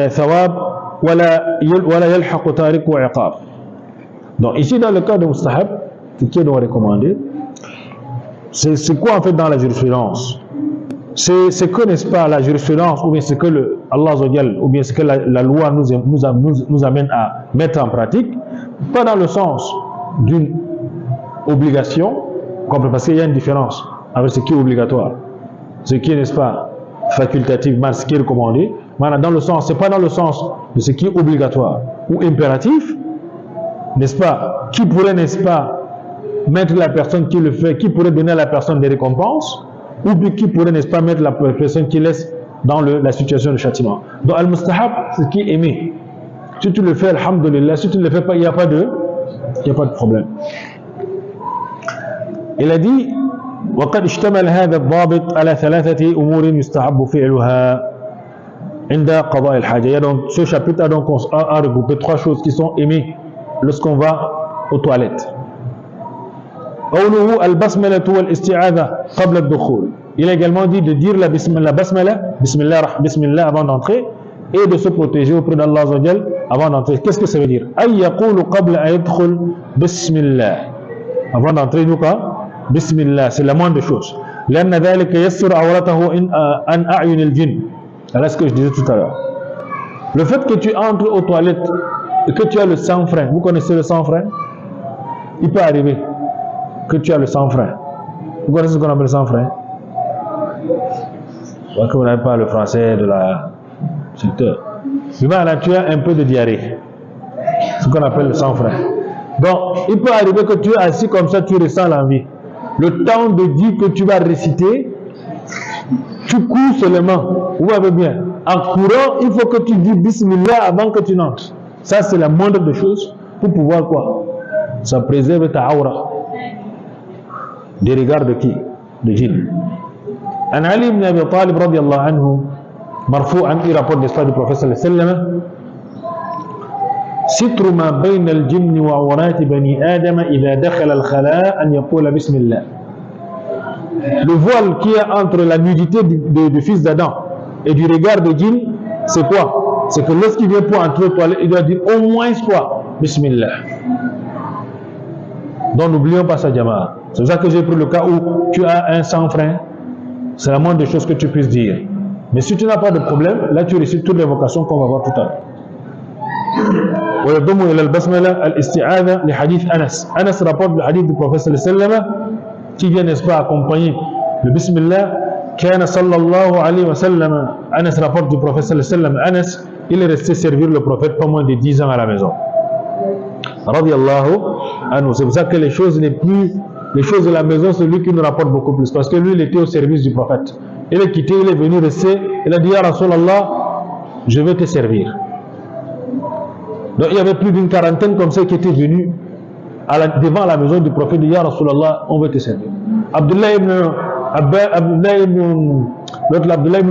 A: ثواب ولا يلحق تاركه عقاب. Donc ici dans le cas de mustahab, ce qui est donc recommandé, c'est quoi en fait dans la jurisprudence? C'est que, n'est-ce pas, la jurisprudence, ou bien c'est que Allah Azza wa Jal, ou bien c'est que la loi nous amène à mettre en pratique, pas dans le sens d'une obligation, parce qu'il y a une différence avec ce qui est obligatoire, ce qui est, n'est-ce pas, facultatif, ce qui est recommandé. Dans le sens, c'est pas dans le sens de ce qui est obligatoire ou impératif, n'est-ce pas, qui pourrait, n'est-ce pas, mettre la personne qui le fait, qui pourrait donner à la personne des récompenses, ou bien qui pourrait, n'est-ce pas, mettre la personne qui laisse dans la situation de châtiment. Donc, al-mustahab, c'est ce qui est aimé. Si tu le fais, alhamdulillah, si tu ne le fais pas, il n'y a pas de problème. Il a dit, وقد اشتمل هذا الضابط على ثلاثة أمور يستحب فعلها عند قضاء الحاجة. Donc, ce chapitre a donc regroupé trois choses qui sont aimées lorsqu'on va aux toilettes. قوله البسملة والاستعاذة قبل الدخول. Il a également dit de dire la basmala, bismillah avant d'entrer, et de se protéger auprès d'Allah Azza wa Jal avant d'entrer. Qu'est-ce que ça veut dire? أن يقول قبل أن يدخل بسم الله. Avant d'entrer, nous quoi? Bismillah, c'est la moindre chose. لأن ذلك يسر عورته عن أعين الجن. Voilà ce que je disais tout à l'heure. Le fait que tu entres aux toilettes et que tu as le sang-frein, vous connaissez le sang-frein? Il peut arriver que tu as le sang-frein. Vous connaissez ce qu'on appelle le sang-frein? Je crois que vous n'avez pas le français de la secteur. Là, tu as un peu de diarrhée. Ce qu'on appelle le sang-frein. Donc, il peut arriver que tu es assis comme ça, tu ressens l'envie. Le temps de dire que tu vas réciter, tu cours seulement. Vous voyez bien. En courant, il faut que tu dises Bismillah avant que tu n'entres. Ça, c'est la moindre des choses pour pouvoir quoi? Ça préserve ta aura. Des regards de qui? De djinn. An Ali ibn Abi Talib radiyallahu anhu, marfou'an, il rapporte l'histoire du prophète sallallahu alayhi wa sallam. ستر ما بين الجن وعورات بني آدم إذا دخل الخلاء أن يقول بسم الله. Le voile qui est entre la nudité du fils d'Adam et du regard de djinn, c'est quoi? C'est que lorsqu'il vient pour entrer aux toilettes, il doit dire au moins quoi? Bismillah. Donc n'oublions pas ça, Jama'a. C'est pour ça que j'ai pris le cas où tu as un sang-frein. C'est la moindre des choses que tu puisses dire. Mais si tu n'as pas de problème, là tu récites toutes les vocations qu'on va voir tout à l'heure. ويضم إلى البسملة الاستعاذة لحديث أنس. أنس rapporte le hadith du prophète صلى الله عليه وسلم qui vient, n'est-ce pas, accompagner le bismillah. كان صلى الله عليه وسلم. Anas rapporte du prophète صلى الله عليه وسلم. Anas, il est resté servir le prophète pas moins de 10 ans à la maison. Radiyallahu anhu. C'est pour ça que les choses de la maison, c'est lui qui nous rapporte beaucoup plus. Parce que lui, il était au service du prophète. Il est quitté, il est venu rester. Il a dit, Ya Rasulallah, je vais te servir. Donc il y avait plus d'une quarantaine comme ça qui étaient venus devant la maison du prophète. Ya Rasulallah, on veut te servir. Abdullah ibn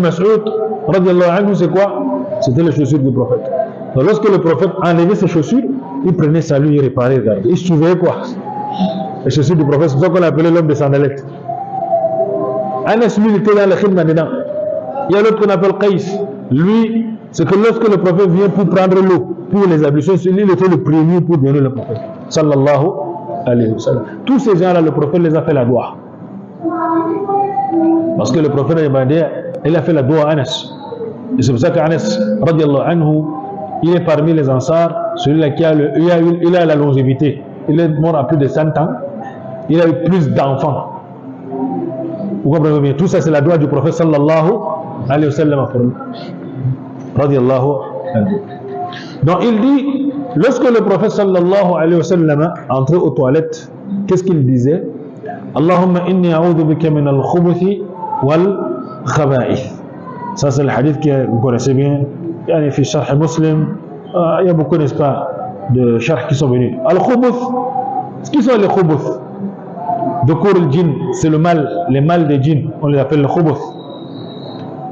A: Mas'ud, radiyallahu anhu, c'est quoi? C'était les chaussures du prophète. Donc lorsque le prophète enlevait ses chaussures, il prenait ça, lui, il réparait, regardez. Il surveillait quoi? Les chaussures du prophète, c'est ça qu'on appelait l'homme des sandalettes. Anas, lui, il était dans le khidma dedans. Il y a l'autre qu'on appelle Qais. Lui, c'est que lorsque le prophète vient pour prendre l'eau, pour les ablutions, lui, il était le premier pour donner le prophète. Sallallahu alayhi wa sallam. Tous ces gens-là, le prophète les a fait la doua. Parce que le prophète, il a fait la doua à Anas. Et c'est pour ça qu'Anas, radiallahu anhu, il est parmi les Ansar, celui-là qui a la longévité. Il est mort à plus de 100 ans. Il a eu plus d'enfants. Vous comprenez bien? Tout ça, c'est la doua du prophète sallallahu alayhi wa sallam pour nous. Radiallahu anhu. Donc il dit, lorsque le prophète sallallahu alayhi wa sallam entrait aux toilettes, qu'est-ce qu'il disait? Allahumma inni a'udhu bika min al-khubuthi wal khaba'ith. Ça c'est le hadith que vous connaissez bien. Il y a في شرح مسلم, il y a beaucoup, n'est-ce pas, de sharh qui sont venus. Al-khubuth, ce qui sont les khubuth? Dhukur al-jinn, c'est le mal, les mâles des djinns, on les appelle le khubuth.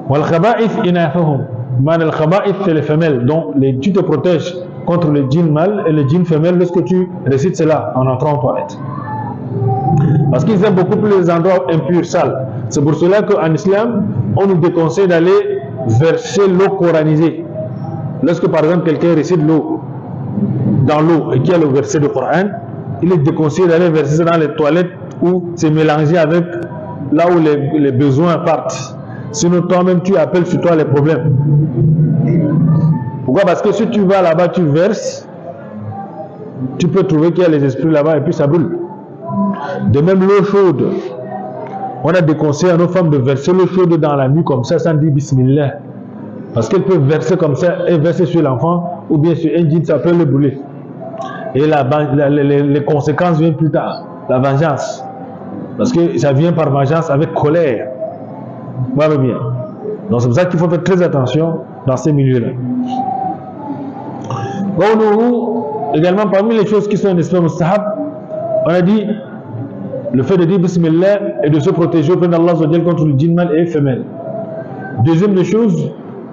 A: Wal khaba'ith inafahum. Man al-khaba'ith, c'est les femelles. Donc tu te protèges contre les djinns mâles et les djinns femelles lorsque tu récites cela en entrant en toilette. Parce qu'ils aiment beaucoup plus les endroits impurs, sales. C'est pour cela qu'en islam, on nous déconseille d'aller verser l'eau coranisée. Lorsque par exemple quelqu'un récite l'eau dans l'eau et qu'il y a le verset du Coran, il est déconseillé d'aller verser ça dans les toilettes où c'est mélangé avec là où les besoins partent. Sinon toi-même tu appelles sur toi les problèmes. Pourquoi? Parce que si tu vas là-bas, tu verses, tu peux trouver qu'il y a les esprits là-bas et puis ça brûle. De même l'eau chaude, on a déconseillé à nos femmes de verser l'eau chaude dans la nuit comme ça sans dire bismillah, parce qu'elles peuvent verser comme ça et verser sur l'enfant ou bien sur un djinn, ça peut le brûler et les conséquences viennent plus tard, la vengeance, parce que ça vient par vengeance avec colère. Voilà bien. Donc c'est pour ça qu'il faut faire très attention dans ces milieux-là. Également parmi les choses qui sont en islam mustahab, on a dit le fait de dire bismillah et de se protéger auprès d'Allah contre le djinn mâle et femelle. Deuxième des choses,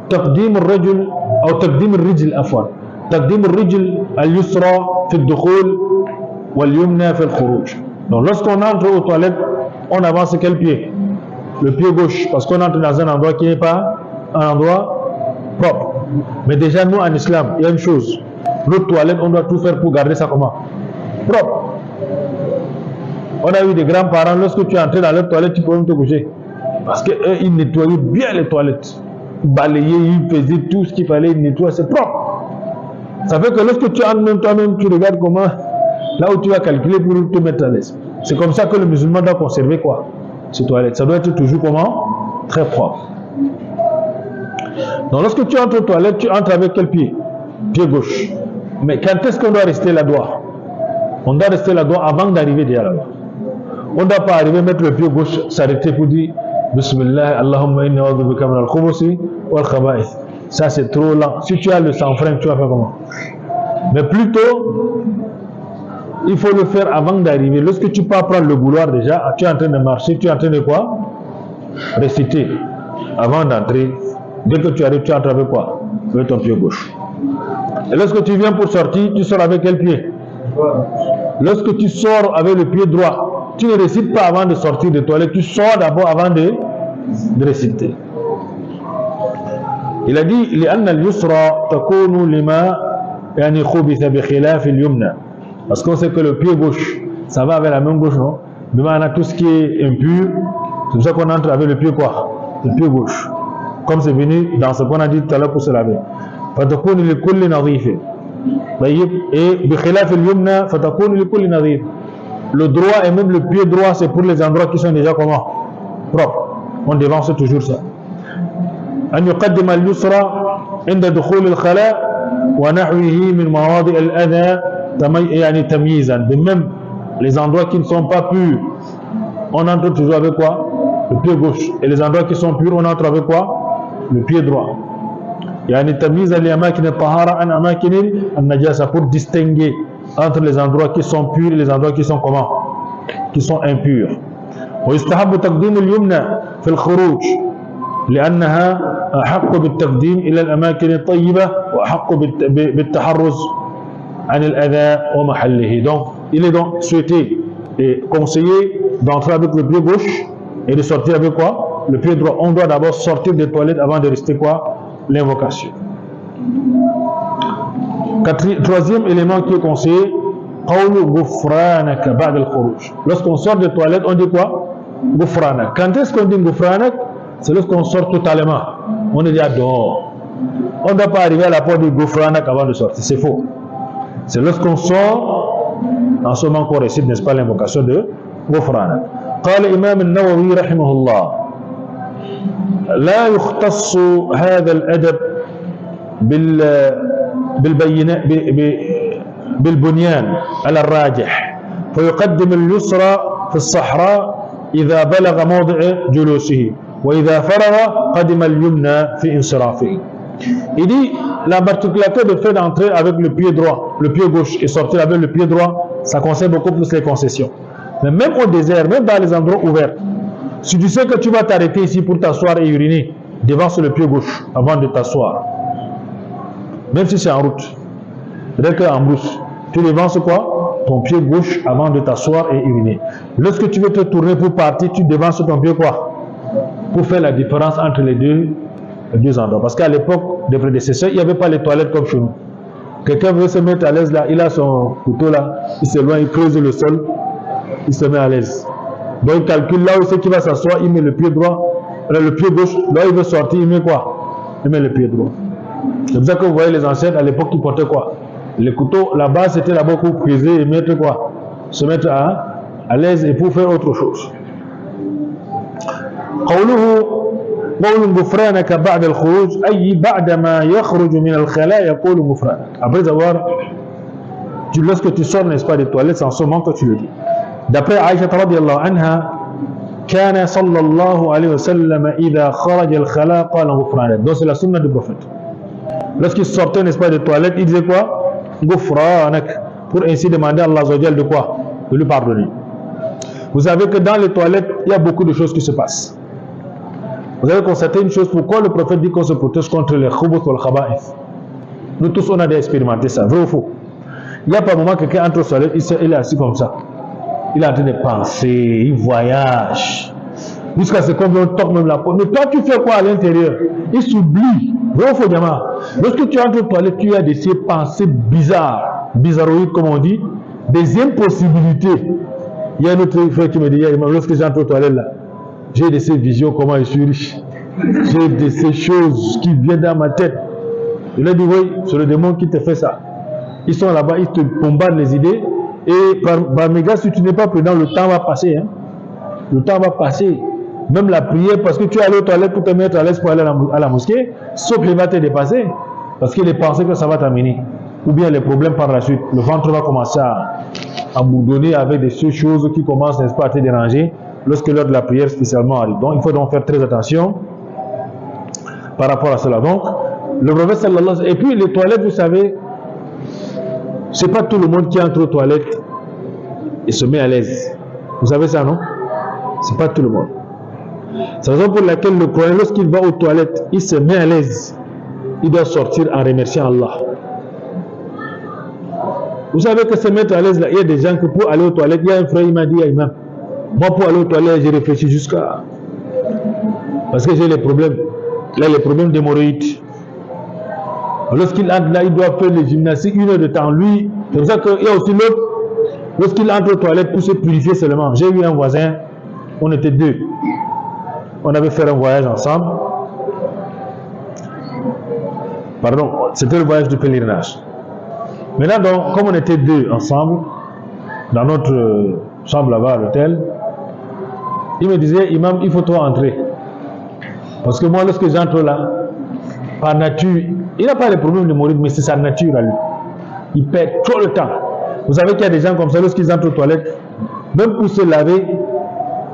A: taqdim al-rajul ou taqdim al-rijl afwan. Taqdim al-rijl al-yusra fi al-dukhul wal-yumna fi al-khuruj. Donc lorsqu'on entre aux toilettes, on avance quel pied? Le pied gauche, parce qu'on entre dans un endroit qui n'est pas un endroit propre. Mais déjà nous en islam, il y a une chose, notre toilette, on doit tout faire pour garder ça comment? Propre. On a eu des grands-parents, lorsque tu entrais dans leur toilette, tu pouvais même te coucher. Parce qu'eux, ils nettoyaient bien les toilettes. Ils balayaient, ils faisaient tout ce qu'il fallait, ils nettoyaient, c'est propre. Ça fait que lorsque tu entres même toi-même, tu regardes comment, là où tu vas calculer pour te mettre à l'aise. C'est comme ça que le musulman doit conserver quoi? Ses toilettes. Ça doit être toujours comment? Très propre. Donc lorsque tu entres aux toilettes, tu entres avec quel pied? Pied gauche. Mais quand est-ce qu'on doit rester là-bas? On doit rester là-bas avant d'arriver déjà là-bas. On ne doit pas arriver à mettre le pied gauche, s'arrêter pour dire Bismillah, Allahumma inni a'udhu bika min al-khubuthi wal khaba'ith. Ça c'est trop lent. Si tu as le sang-frein, tu vas faire comment? Mais plutôt, il faut le faire avant d'arriver. Lorsque tu pars prendre le bouloir déjà, tu es en train de marcher, tu es en train de quoi? Réciter. Avant d'entrer, dès que tu arrives, tu entres avec quoi? Avec ton pied gauche. Et lorsque tu viens pour sortir, tu sors avec quel pied? Lorsque tu sors avec le pied droit, tu ne récites pas avant de sortir des toilettes, tu sors d'abord avant de réciter. Il a dit لأن اليسرى تكون لما يعني خبث بخلاف اليمنى. Parce qu'on sait que le pied gauche, ça va avec la main gauche, non? Mais maintenant tout ce qui est impur, c'est pour ça qu'on entre avec le pied quoi? Le pied gauche. Comme c'est venu dans ce qu'on a dit tout à l'heure pour se laver. فتكون لكل نظيف. Et بخلاف اليمنى فتكون لكل نظيف. Le droit et même le pied droit, c'est pour les endroits qui sont déjà comment? Propres. On dévance toujours ça. أن يقدم اليسرى عند دخول الخلاء ونحوه من مواضع الأذى يعني تمييزا. De même, les endroits qui ne sont pas purs, on entre toujours avec quoi? Le pied gauche. Et les endroits qui sont purs, on entre avec quoi? Le pied droit. يعني تمييزا لأماكن الطهارة عن أماكن النجاسة, pour distinguer entre les endroits qui sont purs et les endroits qui sont comment? Qui sont impurs. ويستحب تقديم اليمنى في الخروج لأنها أحق بالتقديم إلى الأماكن الطيبة وأحق بالتحرز عن الأذى ومحله. Donc il est donc souhaité et conseillé d'entrer avec le pied gauche et de sortir avec quoi? Le pied droit. On doit d'abord sortir des toilettes avant de rester quoi? L'invocation. Troisième élément qui est conseillé, lorsqu'on sort des toilettes, on dit quoi? Gufranak. Quand est-ce qu'on dit Gufranak? C'est lorsqu'on sort totalement. On est déjà dehors. On ne doit pas arriver à la porte du Gufranak avant de sortir. C'est faux. C'est lorsqu'on sort, en ce moment qu'on récite, n'est-ce pas, l'invocation de Gufranak. قال الإمام النووي رحمه الله لا يختص هذا الأدب بالبنيان على الراجح، فيقدم اليسرى في الصحراء إذا بلغ موضع جلوسه، وإذا فرغ قدم اليمنى في انصرافه. Il dit la particularité de fait d'entrer avec le pied droit, le pied gauche, et sortir avec le pied droit, ça concerne beaucoup plus les concessions. Mais même au désert, même dans les endroits ouverts, si tu sais que tu vas t'arrêter ici pour t'asseoir et uriner, devance le pied gauche avant de t'asseoir. Même si c'est en route, peut-être qu'en brousse, tu devances quoi? Ton pied gauche avant de t'asseoir et uriner. Lorsque tu veux te tourner pour partir, tu devances ton pied quoi? Pour faire la différence entre les deux endroits. Parce qu'à l'époque des prédécesseurs, il n'y avait pas les toilettes comme chez nous. Quelqu'un veut se mettre à l'aise là, il a son couteau là, il s'éloigne, il creuse le sol, il se met à l'aise. Donc il calcule là où c'est qu'il va s'asseoir, il met le pied droit, le pied gauche, là où il veut sortir, il met quoi? Il met le pied droit. C'est pour ça que vous voyez les ancêtres à l'époque qui portaient quoi? Les couteaux, la base c'était là-bas pour creuser et mettre quoi? Se mettre à l'aise et pour faire autre chose. قوله قول غفرانك بعد الخروج أي بعدما يخرج من الخلاء يقول غفرانك. Après avoir, lorsque tu sors n'est-ce pas des toilettes, c'est en ce moment que tu le dis. D'après Aïcha radiyallahu anha, كان صلى الله عليه وسلم إذا خرج الخلاء قال غفرانك. Donc c'est la sunna du prophète. Lorsqu'il sortait n'est-ce pas des toilettes, il disait quoi? غفرانك, pour ainsi demander à Allah Azza wa Jalla de quoi? De lui pardonner. Vous savez que dans les toilettes, il y a beaucoup de choses qui se passent. Vous avez constaté une chose, pourquoi le prophète dit qu'on se protège contre les khubuth ou le khaba'ith? Nous tous, on a expérimenté ça, vrai ou faux? Il n'y a pas un moment que quelqu'un entre aux toilettes, il est assis comme ça. Il est en train de penser, il voyage. Jusqu'à ce qu'on toque même la porte. Mais toi, tu fais quoi à l'intérieur? Il s'oublie. Vrai ou faux, Diamant? Lorsque tu entres aux toilettes, tu as des pensées bizarres, bizarroïdes comme on dit, des impossibilités. Il y a un autre frère qui me dit, lorsque j'entre aux toilettes là, j'ai de ces visions, comment je suis riche. J'ai de ces choses qui viennent dans ma tête. Je lui ai dit, oui, c'est le démon qui te fait ça. Ils sont là-bas, ils te bombardent les idées. Et par mes gars, si tu n'es pas prudent, le temps va passer. Hein. Le temps va passer. Même la prière, parce que tu es allé aux toilettes pour te mettre à l'aise pour aller à la mosquée, sauf qu'il va te dépasser. Parce qu'il est pensé que ça va t'amener. Ou bien les problèmes par la suite. Le ventre va commencer à boudonner avec des choses qui commencent, n'est-ce pas, à te déranger. Lorsque l'heure de la prière spécialement arrive. Donc il faut donc faire très attention par rapport à cela. Donc le prophète sallallahu alayhi wa sallam, et puis les toilettes, vous savez, c'est pas tout le monde qui entre aux toilettes et se met à l'aise. Vous savez ça, non? C'est pas tout le monde. C'est la raison pour laquelle le croyant, lorsqu'il va aux toilettes, il se met à l'aise. Il doit sortir en remerciant Allah. Vous savez que se mettre à l'aise là, il y a des gens que pour aller aux toilettes, il y a un frère, il m'a dit à Imam, moi, pour aller aux toilettes, j'ai réfléchi jusqu'à... Parce que j'ai les problèmes. Là, les problèmes d'hémorroïdes. Lorsqu'il entre là, il doit faire les gymnastiques 1 heure de temps. Lui, c'est pour ça qu'il y a aussi l'autre. Lorsqu'il entre aux toilettes pour se purifier seulement. J'ai eu un voisin, on était deux. On avait fait un voyage ensemble. Pardon, c'était le voyage du pèlerinage. Maintenant, donc, comme on était deux ensemble, dans notre chambre là-bas à l'hôtel, il me disait, Imam, il faut toi entrer. Parce que moi, lorsque j'entre là, par nature, il n'a pas de problème de mourir, mais c'est sa nature à lui. Il perd trop le temps. Vous savez qu'il y a des gens comme ça, lorsqu'ils entrent aux toilettes, même pour se laver,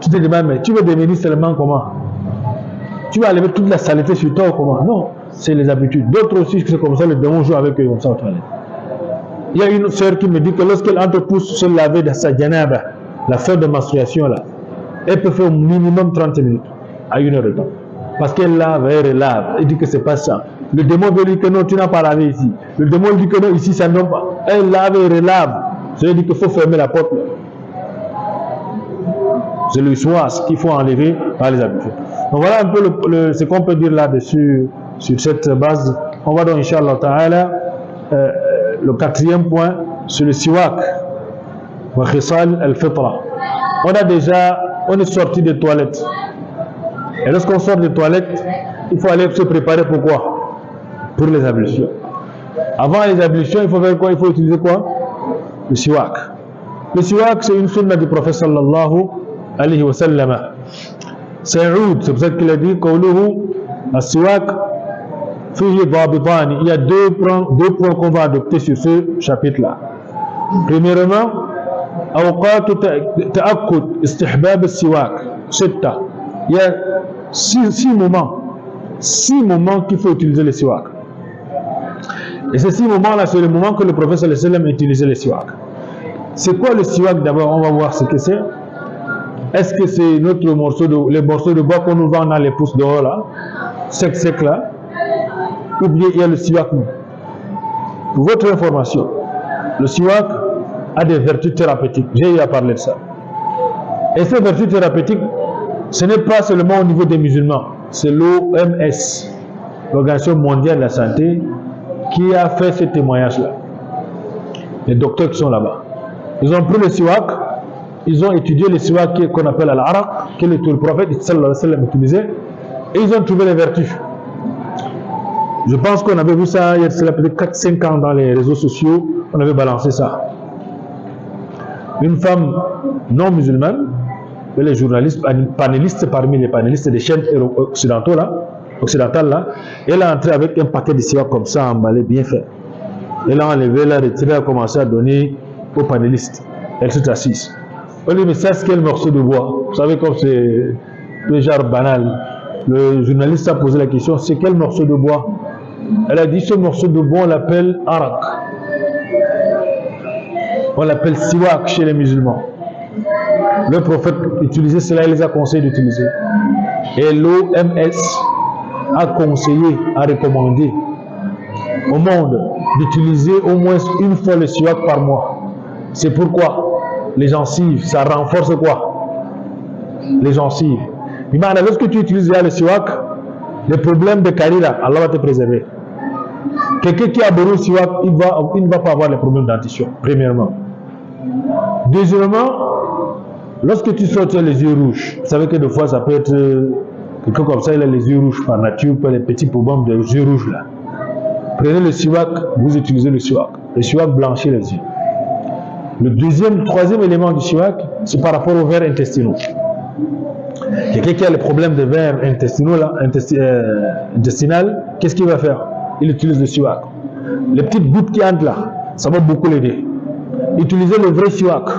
A: tu te demandes, mais tu veux devenir seulement comment? Tu vas enlever toute la saleté sur toi ou comment? Non, c'est les habitudes. D'autres aussi, c'est comme ça, le démon joue avec eux comme ça aux toilettes. Il y a une soeur qui me dit que lorsqu'elle entre pour se laver dans sa janaba, la fin de menstruation là, elle peut faire au minimum 30 minutes à 1 heure de temps. Parce qu'elle lave, elle relave. Elle dit que c'est pas ça. Le démon veut dire que non, tu n'as pas lavé ici. Le démon dit que non, ici ça ne donne pas. Elle lave et relave. Ça veut dire qu'il faut fermer la porte. C'est le soir qu'il faut enlever par les habitudes. Donc voilà un peu ce qu'on peut dire là-dessus, sur cette base. On va donc, Inch'Allah Ta'ala, le 4e point, sur le siwak. Wa khisal al-fitra. On est sorti des toilettes. Et lorsqu'on sort des toilettes, il faut aller se préparer pour quoi? Pour les ablutions. Avant les ablutions, il faut faire quoi? Il faut utiliser quoi? Le siwak. Le siwak, c'est une sunna du prophète sallallahu alayhi wa sallam. C'est un oud, c'est pour ça qu'il a dit qawluhu as-siwak fihi dhabitani. Il y a deux points qu'on va adopter sur ce chapitre-là. Premièrement, awqat ta'akkud istihbab as-siwak. Il y a six moments qu'il faut utiliser le siwak. Et ces 6 moments-là, c'est le moment que le prophète sallallahu alayhi wa sallam utilisait le siwak. C'est quoi le siwak d'abord? On va voir ce que c'est. Est-ce que c'est les morceaux de bois qu'on nous vend dans les pousses dehors là, sec là, ou bien il y a le siwak? Pour votre information, le siwak a des vertus thérapeutiques. J'ai eu à parler de ça. Et ces vertus thérapeutiques, ce n'est pas seulement au niveau des musulmans, c'est l'OMS, l'Organisation mondiale de la santé, qui a fait ce témoignage-là. Les docteurs qui sont là-bas. Ils ont pris le siwak, ils ont étudié le siwak qu'on appelle al-araq, que le prophète sallallahu alayhi wa sallam utilisait, et ils ont trouvé les vertus. Je pense qu'on avait vu ça il y a peut-être 4-5 ans dans les réseaux sociaux, on avait balancé ça. Une femme non musulmane, les journalistes, panélistes parmi les panélistes des chaînes occidentales là, elle a entré avec un paquet de siwak comme ça, emballé, bien fait. Elle a enlevé, la retiré, elle a commencé à donner aux panélistes. Elle s'est assise. On lui dit, mais ça, c'est quel morceau de bois? Vous savez, comme c'est le genre banal. Le journaliste a posé la question, c'est quel morceau de bois? Elle a dit, ce morceau de bois, on l'appelle arak. On l'appelle siwak chez les musulmans. Le prophète utilisait cela, il les a conseillé d'utiliser. Et l'OMS a conseillé, a recommandé au monde d'utiliser au moins une fois le siwak par mois. C'est pourquoi les gencives, ça renforce quoi? Les gencives. Mais lorsque tu utilises le siwak, les problèmes de carie là, Allah va te préserver. Quelqu'un qui a besoin de siwak, il ne va pas avoir les problèmes dentition, premièrement. Deuxièmement, lorsque tu sors, tu as les yeux rouges. Vous savez que des fois, ça peut être quelqu'un comme ça, il a les yeux rouges par nature, les petits problèmes de yeux rouges là. Prenez le siwak, vous utilisez le siwak. Le siwak blanchit les yeux. Le troisième élément du siwak, c'est par rapport aux vers intestinaux. Quelqu'un qui a le problème de vers intestinaux là, intestinal, qu'est-ce qu'il va faire? Il utilise le siwak. Les petites gouttes qui entrent là, ça va beaucoup l'aider. Utilisez le vrai siwak.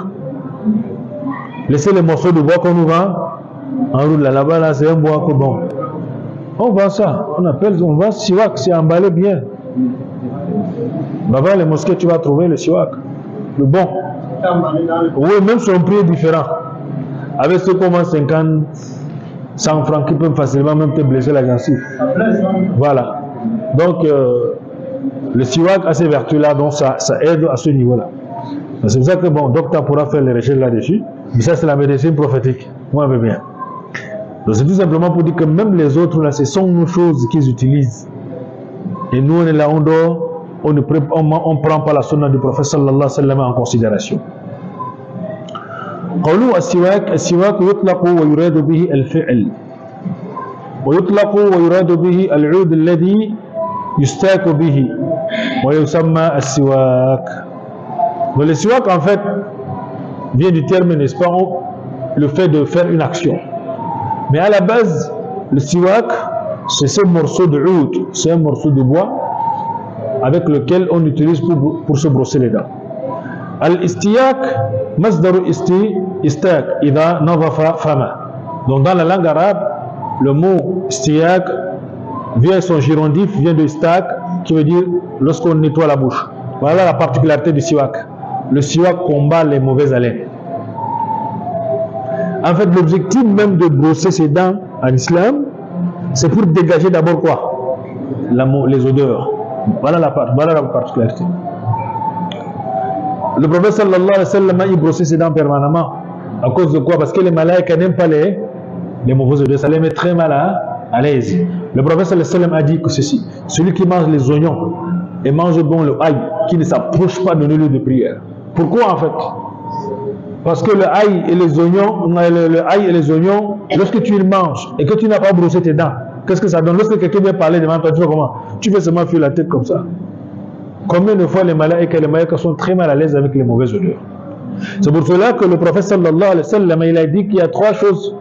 A: Laissez les morceaux de bois qu'on nous vend en route là-bas, là, c'est un bois que bon. On vend ça, on vend siwak, c'est emballé bien. Là-bas, les mosquées, tu vas trouver le siwak, le bon. Oui, même son prix est différent. Avec ce qu'on vend 50, 100 francs qui peuvent facilement même te blesser la gencive. Voilà. Donc, le siwak a ces vertus-là, donc ça aide à ce niveau-là. C'est pour ça que, bon, docteur pourra faire les recherches là-dessus, mais ça, c'est la médecine prophétique. Moi, je veux bien. Donc, c'est tout simplement pour dire que même les autres, là, ce sont nos choses qu'ils utilisent. Et nous, on est là, on dort, on ne prend pas la sunna du prophète sallallahu alayhi wa sallam en considération. قوله السواك يطلق ويراد به الفعل ويطلق ويراد به العود الذي يستاك به ويسمى السواك. Donc le siwak en fait vient du terme, n'est-ce pas, le fait de faire une action. Mais à la base, le siwak, c'est ce morceau de oud, c'est un morceau de bois avec lequel on utilise pour se brosser les dents. Al-istiyak, masdaru istak, idha nadafa fama. Donc dans la langue arabe, le mot istiyak vient, son girondif vient de istak, qui veut dire lorsqu'on nettoie la bouche. Voilà la particularité du siwak. Le siwak combat les mauvaises haleines. En fait, l'objectif même de brosser ses dents en islam, c'est pour dégager d'abord quoi? Les odeurs. Voilà la particularité. Le prophète sallallahu alayhi wa sallam, il brossait ses dents permanemment. À cause de quoi? Parce que les malaïkas n'aiment pas les mauvaises odeurs. Ça les met très mal à l'aise. Le prophète sallallahu alayhi wa sallam a dit que ceci: celui qui mange les oignons et mange bon le ail, qui ne s'approche pas de nos lieux de prière. Pourquoi en fait? Parce que le ail et les oignons, lorsque tu les manges et que tu n'as pas brossé tes dents, qu'est-ce que ça donne? Lorsque quelqu'un vient parler devant toi, tu fais comment? Tu fais seulement fuir la tête comme ça. Combien de fois les malaïkas sont très mal à l'aise avec les mauvaises odeurs? C'est pour cela que le prophète sallallahu alayhi wa sallam, il a dit qu'il y a 3 choses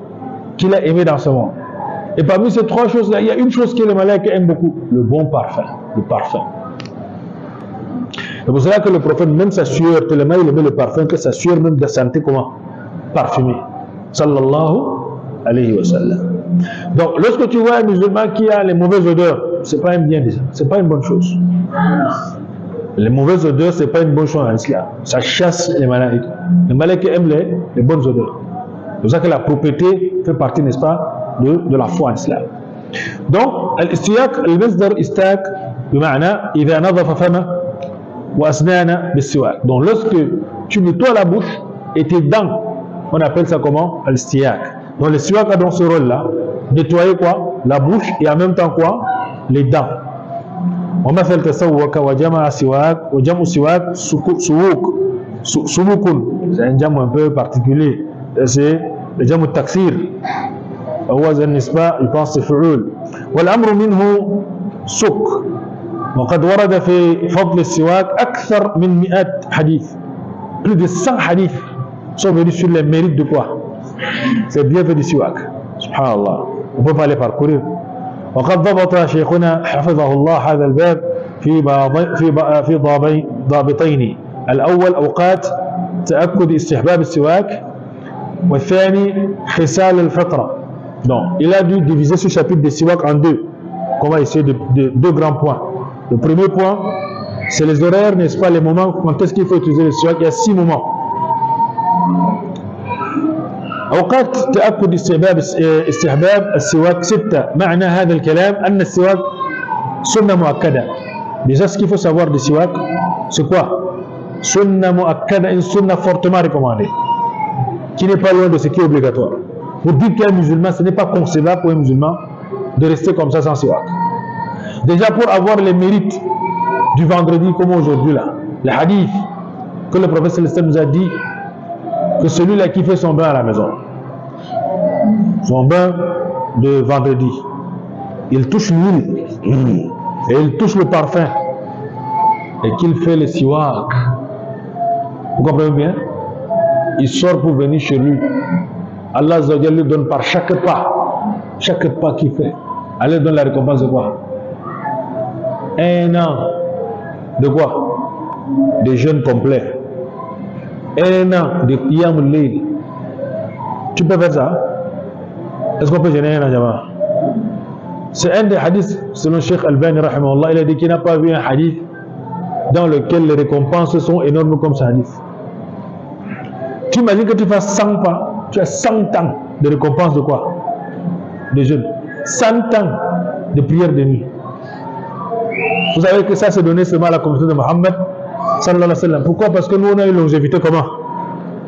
A: qu'il a aimé dans ce monde. Et parmi ces 3 choses-là, il y a une chose que les malades aiment beaucoup, le bon parfum, le parfum. C'est pour cela que le prophète, même sa sueur, tellement il aimait le parfum, que sa sueur même de santé, comment? Parfumée. Sallallahu alayhi wa sallam. Donc, lorsque tu vois un musulman qui a les mauvaises odeurs, c'est pas un bien déjà, c'est pas une bonne chose. Les mauvaises odeurs, c'est pas une bonne chose en islam. Ça chasse les malades. Les malades aiment les bonnes odeurs. C'est pour ça que la propriété fait partie, n'est-ce pas, de la foi en islam. Donc, الاستياك المصدر استاك بمعنى إذا نظف فمه وأسنانه بالسواك. Donc, lorsque tu nettoies la bouche et tes dents, on appelle ça comment? Al-istiyak. Donc, le siwak a dans ce rôle-là, nettoyer quoi? La bouche et en même temps quoi? Les dents. ومثل تسوك وجمع سواك وجمع سواك سووك سووكun. C'est un jam un peu particulier. C'est le jam التكسير. هو ذا النسبة يبقى فعول. والأمر منه سك. وقد ورد في فضل السواك أكثر من 100 حديث. Plus de 100 hadiths sont venus sur les mérites de quoi? C'est bien fait du siwak. Subhanallah. On ne peut pas les parcourir. وقد ضبط شيخنا حفظه الله هذا الباب في ضابطين. الأول أوقات تأكد استحباب السواك والثاني خصال الفطرة. Donc, il a dû diviser ce chapitre de siwak en 2. On va essayer de 2 grands points. Le premier point, c'est les horaires, n'est-ce pas, les moments, quand est-ce qu'il faut utiliser le siwak? Il y a 6 moments. أوقات تأكد استحباب السواك 6. معنى هذا الكلام أن السواك سنة مؤكدة. Déjà, ce qu'il faut savoir du siwak, c'est quoi? Sunna mu'akkada, une sunna fortement recommandée, qui n'est pas loin de ce qui est obligatoire. Pour dire qu'un musulman, ce n'est pas concevable pour un musulman de rester comme ça sans siwak. Déjà, pour avoir les mérites du vendredi comme aujourd'hui là, le hadith que le prophète Célestin nous a dit que celui-là qui fait son bain à la maison, son bain de vendredi, il touche l'huile et il touche le parfum et qu'il fait le siwak. Vous comprenez bien? Il sort pour venir chez lui. Allah lui donne par chaque pas qu'il fait, Allah donne la récompense de quoi? 1 an de quoi? De jeûne complet. 1 an de qiyam al-layl. Tu peux faire ça? Est-ce qu'on peut gêner un jama? C'est un des hadiths, selon Cheikh Albani rahimahullah, il a dit qu'il n'a pas vu un hadith dans lequel les récompenses sont énormes comme ce hadith. Tu imagines que tu fasses 100 pas, tu as 100 ans de récompense de quoi? De jeûne. 100 ans de prière de nuit. Vous savez que ça c'est donné seulement à la communauté de Mohammed sallallahu alayhi wa sallam. Pourquoi? Parce que nous on a une longévité comment?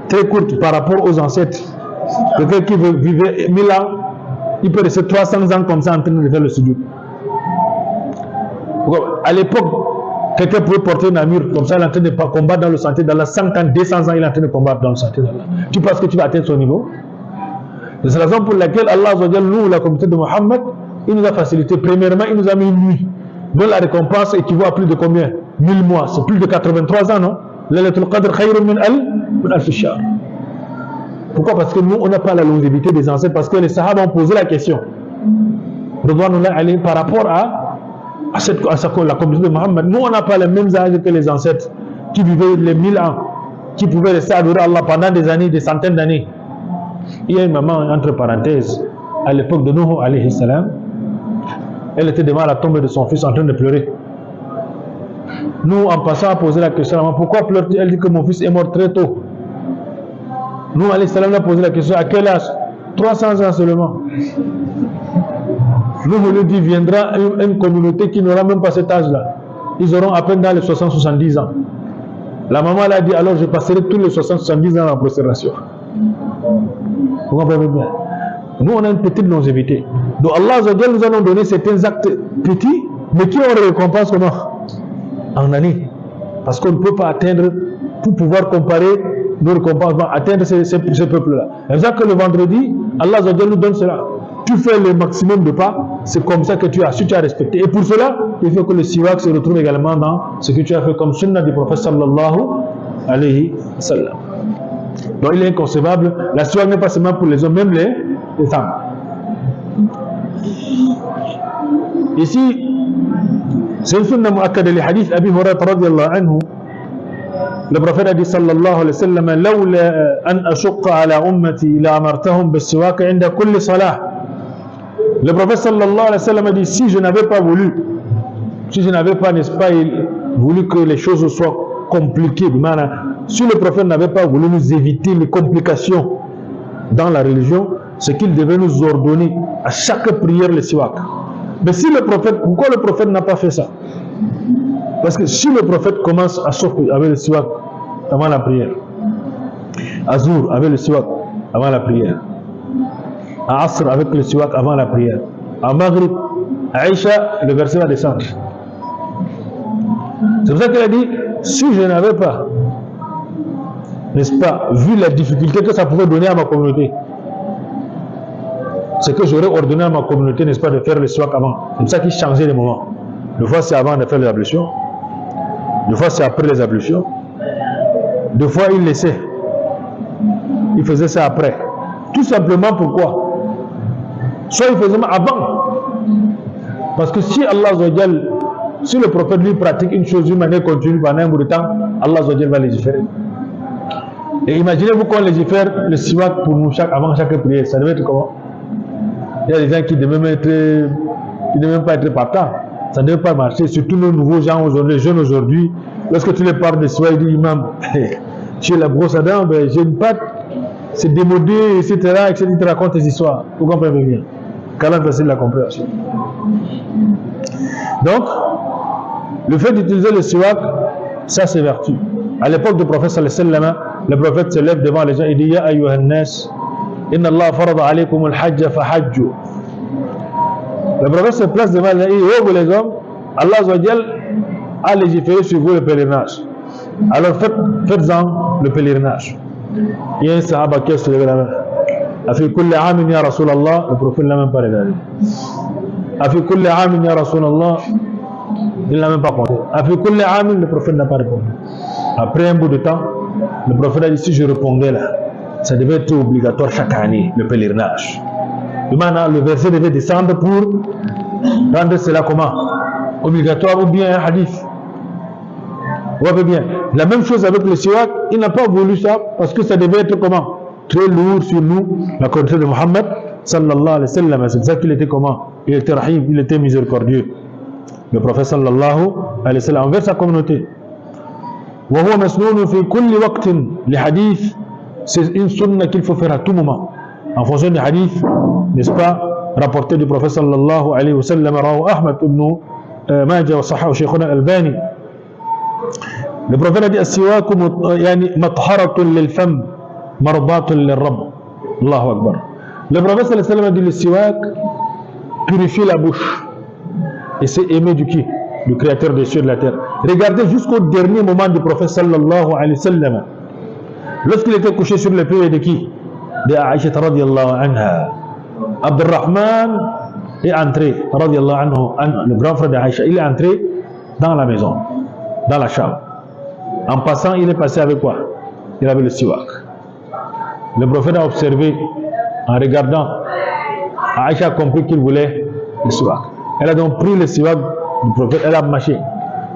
A: Très courte par rapport aux ancêtres. Quelqu'un qui vivait 1000 ans, il peut rester 300 ans comme ça en train de faire le sujoud. À l'époque, quelqu'un pouvait porter une armure comme ça, il est en train de combattre dans le sentier d'Allah. 100 ans, 200 ans, il est en train de combattre dans le sentier d'Allah. Tu penses que tu vas atteindre son niveau? C'est la raison pour laquelle Allah, nous, la communauté de Mohammed, il nous a facilité. Premièrement, il nous a mis une nuit, dont la récompense équivaut à plus de combien? 1000 mois. C'est plus de 83 ans, non? Laylatul Qadr khayrun min alf shahr. Pourquoi? Parce que nous, on n'a pas la longévité des ancêtres, parce que les Sahaba ont posé la question. Par rapport à la communauté de Mohammed, nous, on n'a pas les mêmes âges que les ancêtres qui vivaient les 1000 ans, qui pouvaient rester adorer Allah pendant des années, des centaines d'années. Il y a une maman, entre parenthèses, à l'époque de Nuh alayhi salam, elle était devant la tombe de son fils en train de pleurer. Nous, en passant à poser la question à la maman, pourquoi pleure-t-elle? Elle dit que mon fils est mort très tôt. Nous, alayhi salam, a posé la question, à quel âge? 300 ans seulement. Nous, on lui dit, viendra une communauté qui n'aura même pas cet âge-là. Ils auront à peine dans les 60-70 ans. La maman, elle a dit, alors je passerai tous les 60-70 ans en prosternation. Vous comprenez bien? Nous, on a une petite longévité. Donc, Allah nous a donné certains actes petits, mais qui ont des récompenses en année. Parce qu'on ne peut pas atteindre, pour pouvoir comparer nos récompenses, atteindre ces peuples-là. C'est pour ça que le vendredi, Allah nous donne cela. Tu fais le maximum de pas, c'est comme ça que tu as su, tu as respecté. Et pour cela, il faut que le siwak se retrouve également dans ce que tu as fait comme sunna du prophète sallallahu alayhi wa sallam. Donc il est inconcevable, la siwak n'est pas seulement pour les hommes, même les femmes. Ici, c'est une sunna mu'akkada li hadith Abi Hurairah radiyallahu anhu. Le prophète a dit sallallahu alayhi wa sallam: "Lawla an ashqa ala ummati la amartahum bis-siwak 'inda kulli salah." Le prophète sallallahu alayhi wa sallam a dit: si je n'avais pas voulu, n'est-ce pas, voulu que les choses soient compliquées, si le prophète n'avait pas voulu nous éviter les complications dans la religion, c'est qu'il devait nous ordonner à chaque prière le siwak. Mais si le prophète, pourquoi le prophète n'a pas fait ça? Parce que si le prophète commence à sortir avec le siwak avant la prière, à Zour avec le siwak avant la prière, à Asr avec le siwak avant la prière, à Maghrib, à Aïcha, le verset va descendre. C'est pour ça qu'il a dit, si je n'avais pas, n'est-ce pas, vu la difficulté que ça pouvait donner à ma communauté, c'est que j'aurais ordonné à ma communauté, n'est-ce pas, de faire le siwak avant. C'est pour ça qu'il changeait les moments. Deux fois c'est avant de faire les ablutions, deux fois c'est après les ablutions, deux fois il laissait, il faisait ça après. Tout simplement pourquoi? Soit il faisait avant. Parce que si Allah Azzawajal, si le prophète lui pratique une chose d'une manière continue pendant un bout de temps, Allah Azzawajal va légiférer. Et imaginez-vous qu'on légifère le siwak pour nous avant chaque prière, ça devait être comment? Il y a des gens qui ne devaient même pas être partants. Ça ne devait pas marcher, surtout nos nouveaux gens aujourd'hui, les jeunes aujourd'hui. Lorsque tu les parles de siwak, ils disent: imam, j'ai la brosse à dents, ben, j'ai une patte, c'est démodé, etc., etc. Tu racontes tes histoires. Vous comprenez bien. Qu'Allah facile la compréhension. Donc, le fait d'utiliser le siwak, ça c'est vertu. À l'époque du prophète sallallahu alayhi wa sallam, le prophète se lève devant les gens et dit: Ya ayyuhan nas, inna Allah farada alaykum al-hajj fahajju. Le prophète se place devant les gens et dit: oh vous les hommes, Allah Azzawajal a légiféré sur vous le pèlerinage. Alors faites-en le pèlerinage. Il y a un sahaba qui se lève la main. Afi kulli amin ya Rasulallah, le prophète ne l'a même pas regardé. Afi kulli amin ya Rasulallah, il ne l'a même pas compté. Afi kulli amin, le prophète n'a pas répondu. Après un bout de temps, le prophète a dit: si je répondais là, ça devait être obligatoire chaque année, le pèlerinage. Maintenant, le verset devait descendre pour rendre cela comment? Obligatoire ou bien un hadith. Vous voyez bien. La même chose avec le siwak, il n'a pas voulu ça parce que ça devait être comment? Très lourd sur nous, la conduite de Muhammad sallallahu alayhi wa sallam. C'est ça qu'il était comment? Il était rahim, il était miséricordieux. Le prophète sallallahu alayhi wa sallam envers sa communauté. وهو مسنون في كل وقت لحديث, c'est une sunna qu'il faut faire à tout moment en fonction des hadiths, n'est-ce pas, rapporté du prophète sallallahu alayhi wa sallam. Rawahu Ahmad ibn Majah wa sahahu Shaykhuna Albani. Le prophète a dit: as-siwak yani matharatun lil fam mardatun lir rabb. Allahu akbar. Le prophète sallallahu alayhi wa sallam a dit: le siwak purifie la bouche et c'est aimé du qui? Du créateur des cieux et de la terre. Regardez jusqu'au dernier moment du prophète sallallahu alayhi wa sallam. Lorsqu'il était couché sur le pied de qui? De Aïcha radiyallahu anha. Abdurrahman est entré radiyallahu anhu, le grand frère d'Aïcha, il est entré dans la maison, dans la chambre. En passant, il est passé avec quoi? Il avait le siwak. Le prophète a observé, en regardant, Aïcha a compris qu'il voulait le siwak. Elle a donc pris le siwak du prophète, elle a mâché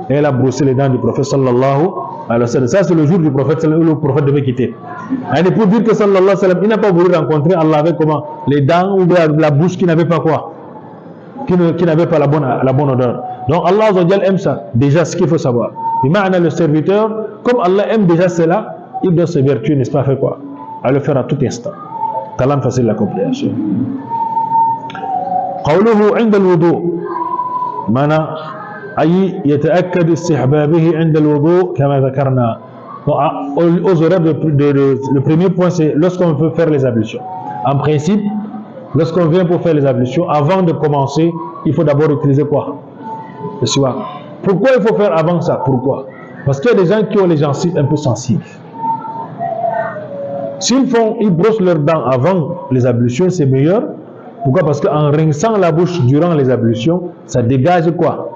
A: et elle a brossé les dents du prophète sallallahu alayhi wa sallam. Ça c'est le jour du prophète où le prophète devait quitter. Et pour dire que sallallahu alayhi wa sallam, il n'a pas voulu rencontrer Allah avec comment? Les dents ou la bouche qui n'avait pas quoi? Qui n'avait pas la bonne odeur. Donc Allah Azzawajal aime ça. Déjà ce qu'il faut savoir. Le serviteur, comme Allah aime déjà cela, il doit se vertuer, n'est-ce pas, faire quoi? À le faire à tout instant. Qu'Allah me facilite la compréhension. قوله عند الوضوء معنى أي يتأكد استحبابه عند الوضوء كما ذكرنا. Aux horaires, le premier point, c'est lorsqu'on veut faire les ablutions. En principe, lorsqu'on vient pour faire les ablutions, avant de commencer, il faut d'abord utiliser quoi? Le siwak. Pourquoi il faut faire avant ça? Pourquoi? Parce qu'il y a des gens qui ont les gencives un peu sensibles. Ils brossent leurs dents avant les ablutions, c'est meilleur. Pourquoi? Parce qu'en rinçant la bouche durant les ablutions, ça dégage quoi?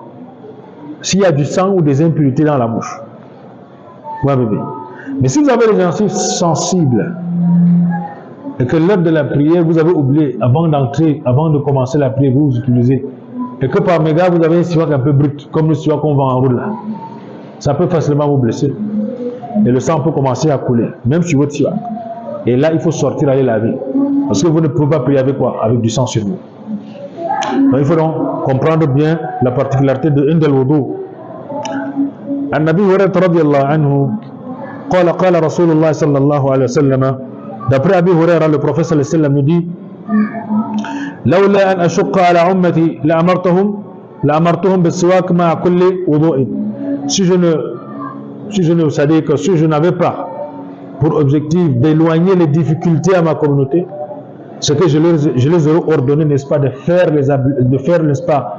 A: S'il y a du sang ou des impuretés dans la bouche. Ouais, bébé. Mais si vous avez les gencives sensibles, et que l'heure de la prière, vous avez oublié, avant d'entrer, avant de commencer la prière, vous utilisez, et que par mégarde, vous avez un siwak un peu brut, comme le siwak qu'on vend en route là, ça peut facilement vous blesser. Et le sang peut commencer à couler, même sur votre siwak. Et là, il faut sortir, aller laver. Parce que vous ne pouvez pas prier avec quoi? Avec du sang sur vous. Donc, il faut donc comprendre bien la particularité de Indel Wudu. An-Nabi Hurairah radiyallahu anhu, قال رسول الله صلى الله عليه وسلم, d'après Abi Hurairah, le prophète sallallahu alayhi wa sallam nous dit, لولا أن أشق على أمتي لأمرتهم بالسواك مع كل وضوء. Si je n'avais pas pour objectif d'éloigner les difficultés à ma communauté, c'est que je les aurais ordonné, n'est-ce pas,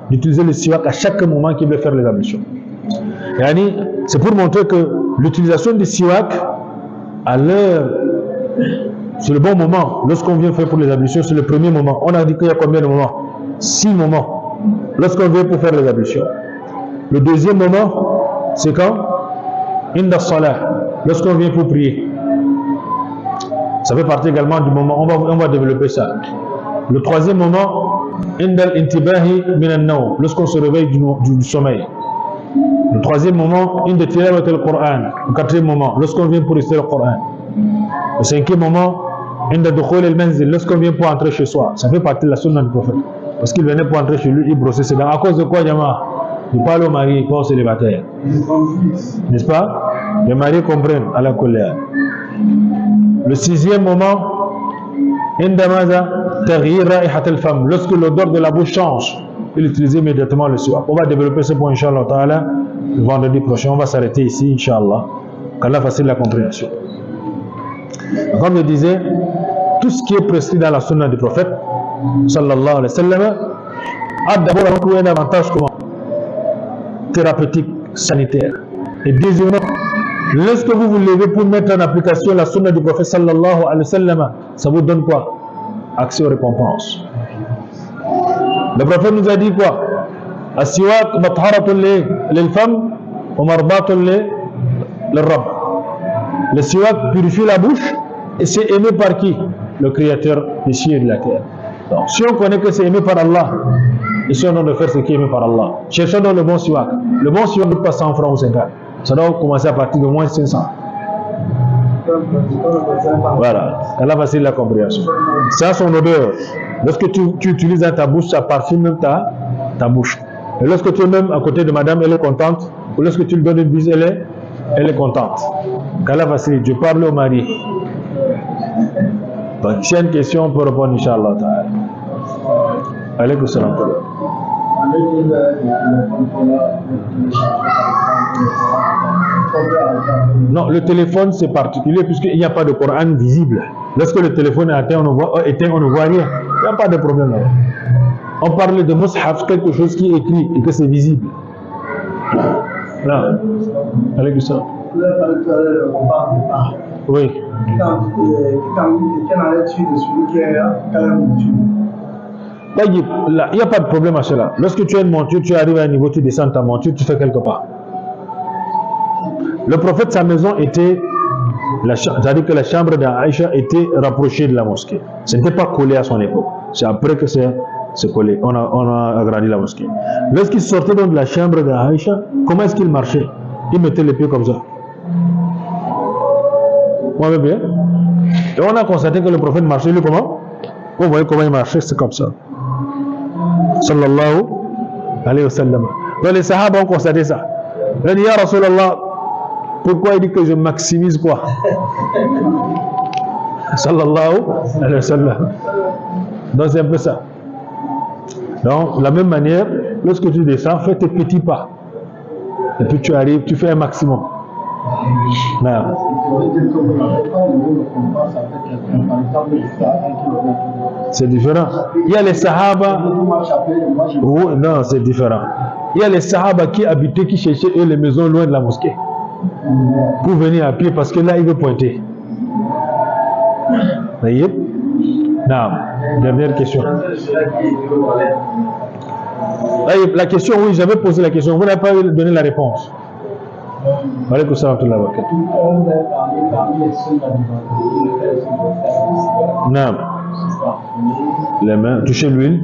A: d'utiliser le siwak à chaque moment qu'ils veulent faire les ablutions. Yani, c'est pour montrer que l'utilisation du siwak à l'heure, c'est le bon moment. Lorsqu'on vient faire pour les ablutions, c'est le premier moment. On a dit qu'il y a combien de moments? 6 moments. Lorsqu'on vient pour faire les ablutions. Le deuxième moment, c'est quand? Inda salah. Lorsqu'on vient pour prier. Ça fait partie également du moment. On va développer ça. Le troisième moment, Inda al-intibahi min an-nawm. Lorsqu'on se réveille du sommeil. Le troisième moment, Inda tilawat al-Qur'an. Le quatrième moment, lorsqu'on vient pour réciter le Coran. Le cinquième moment, Inda dukhul al-manzil, lorsqu'on vient pour entrer chez soi. Ça fait partie de la sunna du prophète. Parce qu'il venait pour entrer chez lui, il brossait ses dents. À cause de quoi, Yama? Il parle au mari, pas au célibataire. N'est-ce pas? Les maris comprennent à la colère. Le sixième moment, Inda maza taghyir ra'ihat al-fam. Lorsque l'odeur de la bouche change, il utilise immédiatement le siwak. On va développer ce point, Inch'Allah Ta'ala, le vendredi prochain. On va s'arrêter ici, Inch'Allah. Qu'Allah facilite la compréhension. Comme je disais, tout ce qui est prescrit dans la sunna du prophète, sallallahu alayhi wa sallam, a d'abord un avantage comment? Thérapeutique, sanitaire. Et deuxièmement, lorsque vous vous levez pour mettre en application la sunna du prophète, sallallahu alayhi wa sallam, ça vous donne quoi? Accès aux récompenses. Le prophète nous a dit quoi? As-siwak matharatun lil-fam wa marbatun lil-rabb. Le siwak purifie la bouche et c'est aimé par qui? Le créateur des cieux et de la terre. Donc, si on connaît que c'est aimé par Allah, essayons de faire ce qui est aimé par Allah. Cherchons donc le bon siwak. Le bon siwak ne coûte pas 100 francs ou 50. Ça doit commencer à partir de moins 500. Voilà. Allah facilite la compréhension. Ça a son odeur. Lorsque tu utilises dans ta bouche, ça parfume même ta bouche. Et lorsque tu es même à côté de madame, elle est contente. Ou lorsque tu lui donnes une bise, elle est contente. Qu'Allah facilite. Je parle au mari. Donc, si y a une question, on peut répondre, Inch'Allah. Alaykoum salam. Non, le téléphone c'est particulier puisqu'il n'y a pas de Coran visible. Lorsque le téléphone est éteint, on ne voit rien. Il n'y a pas de problème là. On parle de mushaf, quelque chose qui est écrit et que c'est visible. Là. Alaykoum salam. Oui. Il n'y a pas de problème à cela. Lorsque tu as une monture, tu arrives à un niveau, tu descends ta monture, tu fais quelque part. Le prophète, sa maison était, c'est-à-dire que la chambre d'Aïcha était rapprochée de la mosquée. Ce n'était pas collé à son époque. C'est après que c'est collé. On a agrandi la mosquée. Lorsqu'il sortait donc de la chambre d'Aïcha, comment est-ce qu'il marchait? Il mettait les pieds comme ça. Vous voyez bien? Et on a constaté que le prophète marchait, lui comment? Vous voyez comment il marchait, c'est comme ça. Sallallahu alayhi wa sallam. Donc les sahaba ont constaté ça. Ils ont dit, Ya Rasulallah, pourquoi il dit que je maximise quoi? Sallallahu alayhi wa sallam. Donc c'est un peu ça. Donc de la même manière, lorsque tu descends, fais tes petits pas. Et puis tu arrives, tu fais un maximum. Non. C'est différent. Il y a les sahaba. Non, c'est différent. Il y a les sahaba qui habitaient, qui cherchaient eux, les maisons loin de la mosquée. Pour venir à pied parce que là, ils veulent pointer. Voyez? Non. Dernière question. La question, oui, j'avais posé la question. Vous n'avez pas donné la réponse. Alaykoum salam wa rahmatullah. Naam. Les mains, toucher l'huile.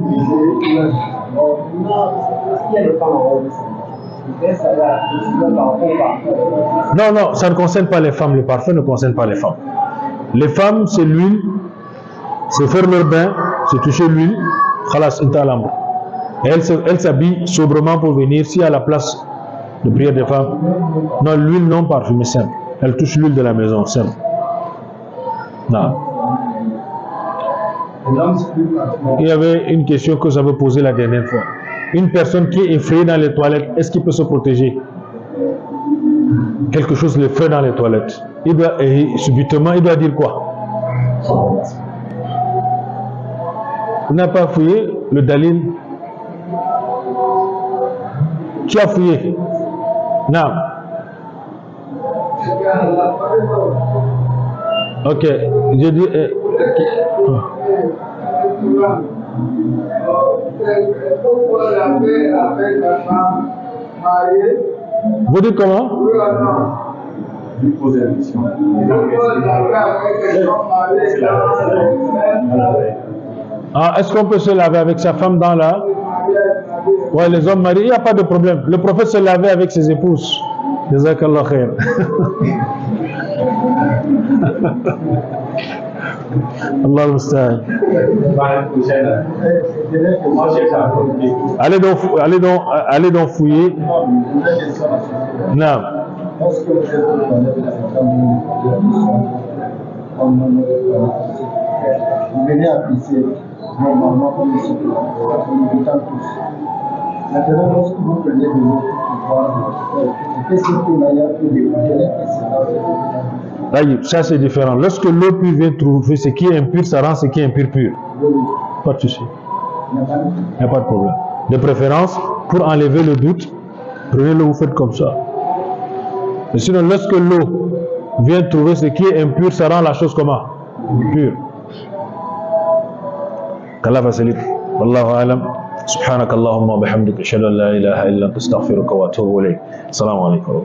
A: Non, non, ça ne concerne pas les femmes. Le parfum ne concerne pas les femmes. Les femmes, c'est l'huile, c'est faire leur bain, c'est toucher l'huile. Khalas, intalam. Elle s'habille sobrement pour venir. Si à la place de prière des femmes, non, l'huile non parfumée, simple. Elle touche l'huile de la maison, simple. Non. Il y avait une question que j'avais posée la dernière fois. Une personne qui est effrayée dans les toilettes, est-ce qu'il peut se protéger? Quelque chose l'effraie dans les toilettes. Subitement, il doit dire quoi? Il n'a pas fouillé le dalil. Qui a fouillé? Non. Ok, je dis. Vous dites comment? Ah, est-ce qu'on peut se laver avec sa femme dans la... Ouais, les hommes mariés, il n'y a pas de problème. Le prophète se lavait avec ses épouses. Jazakallah khair. Allah al-Musta'an. Allez donc fouiller. Non.
B: Vous venez à pisser, normalement, comme ici, on nous tous. Maintenant, lorsque vous prenez de l'eau pour pouvoir, qu'est-ce que là, il y a plus de
A: ça c'est différent. Lorsque l'eau pure vient trouver ce qui est impur, ça rend ce qui est impur pur. Pas de souci. Il n'y a pas de problème. De préférence, pour enlever le doute, prenez l'eau, vous faites comme ça. Mais sinon, lorsque l'eau vient trouver ce qui est impur, ça rend la chose comment? Pure. qu'Allah facilite. Wallahu alam. سبحانك اللهم وبحمدك اشهد ان لا اله الا انت استغفرك واتوب اليك. السلام عليكم.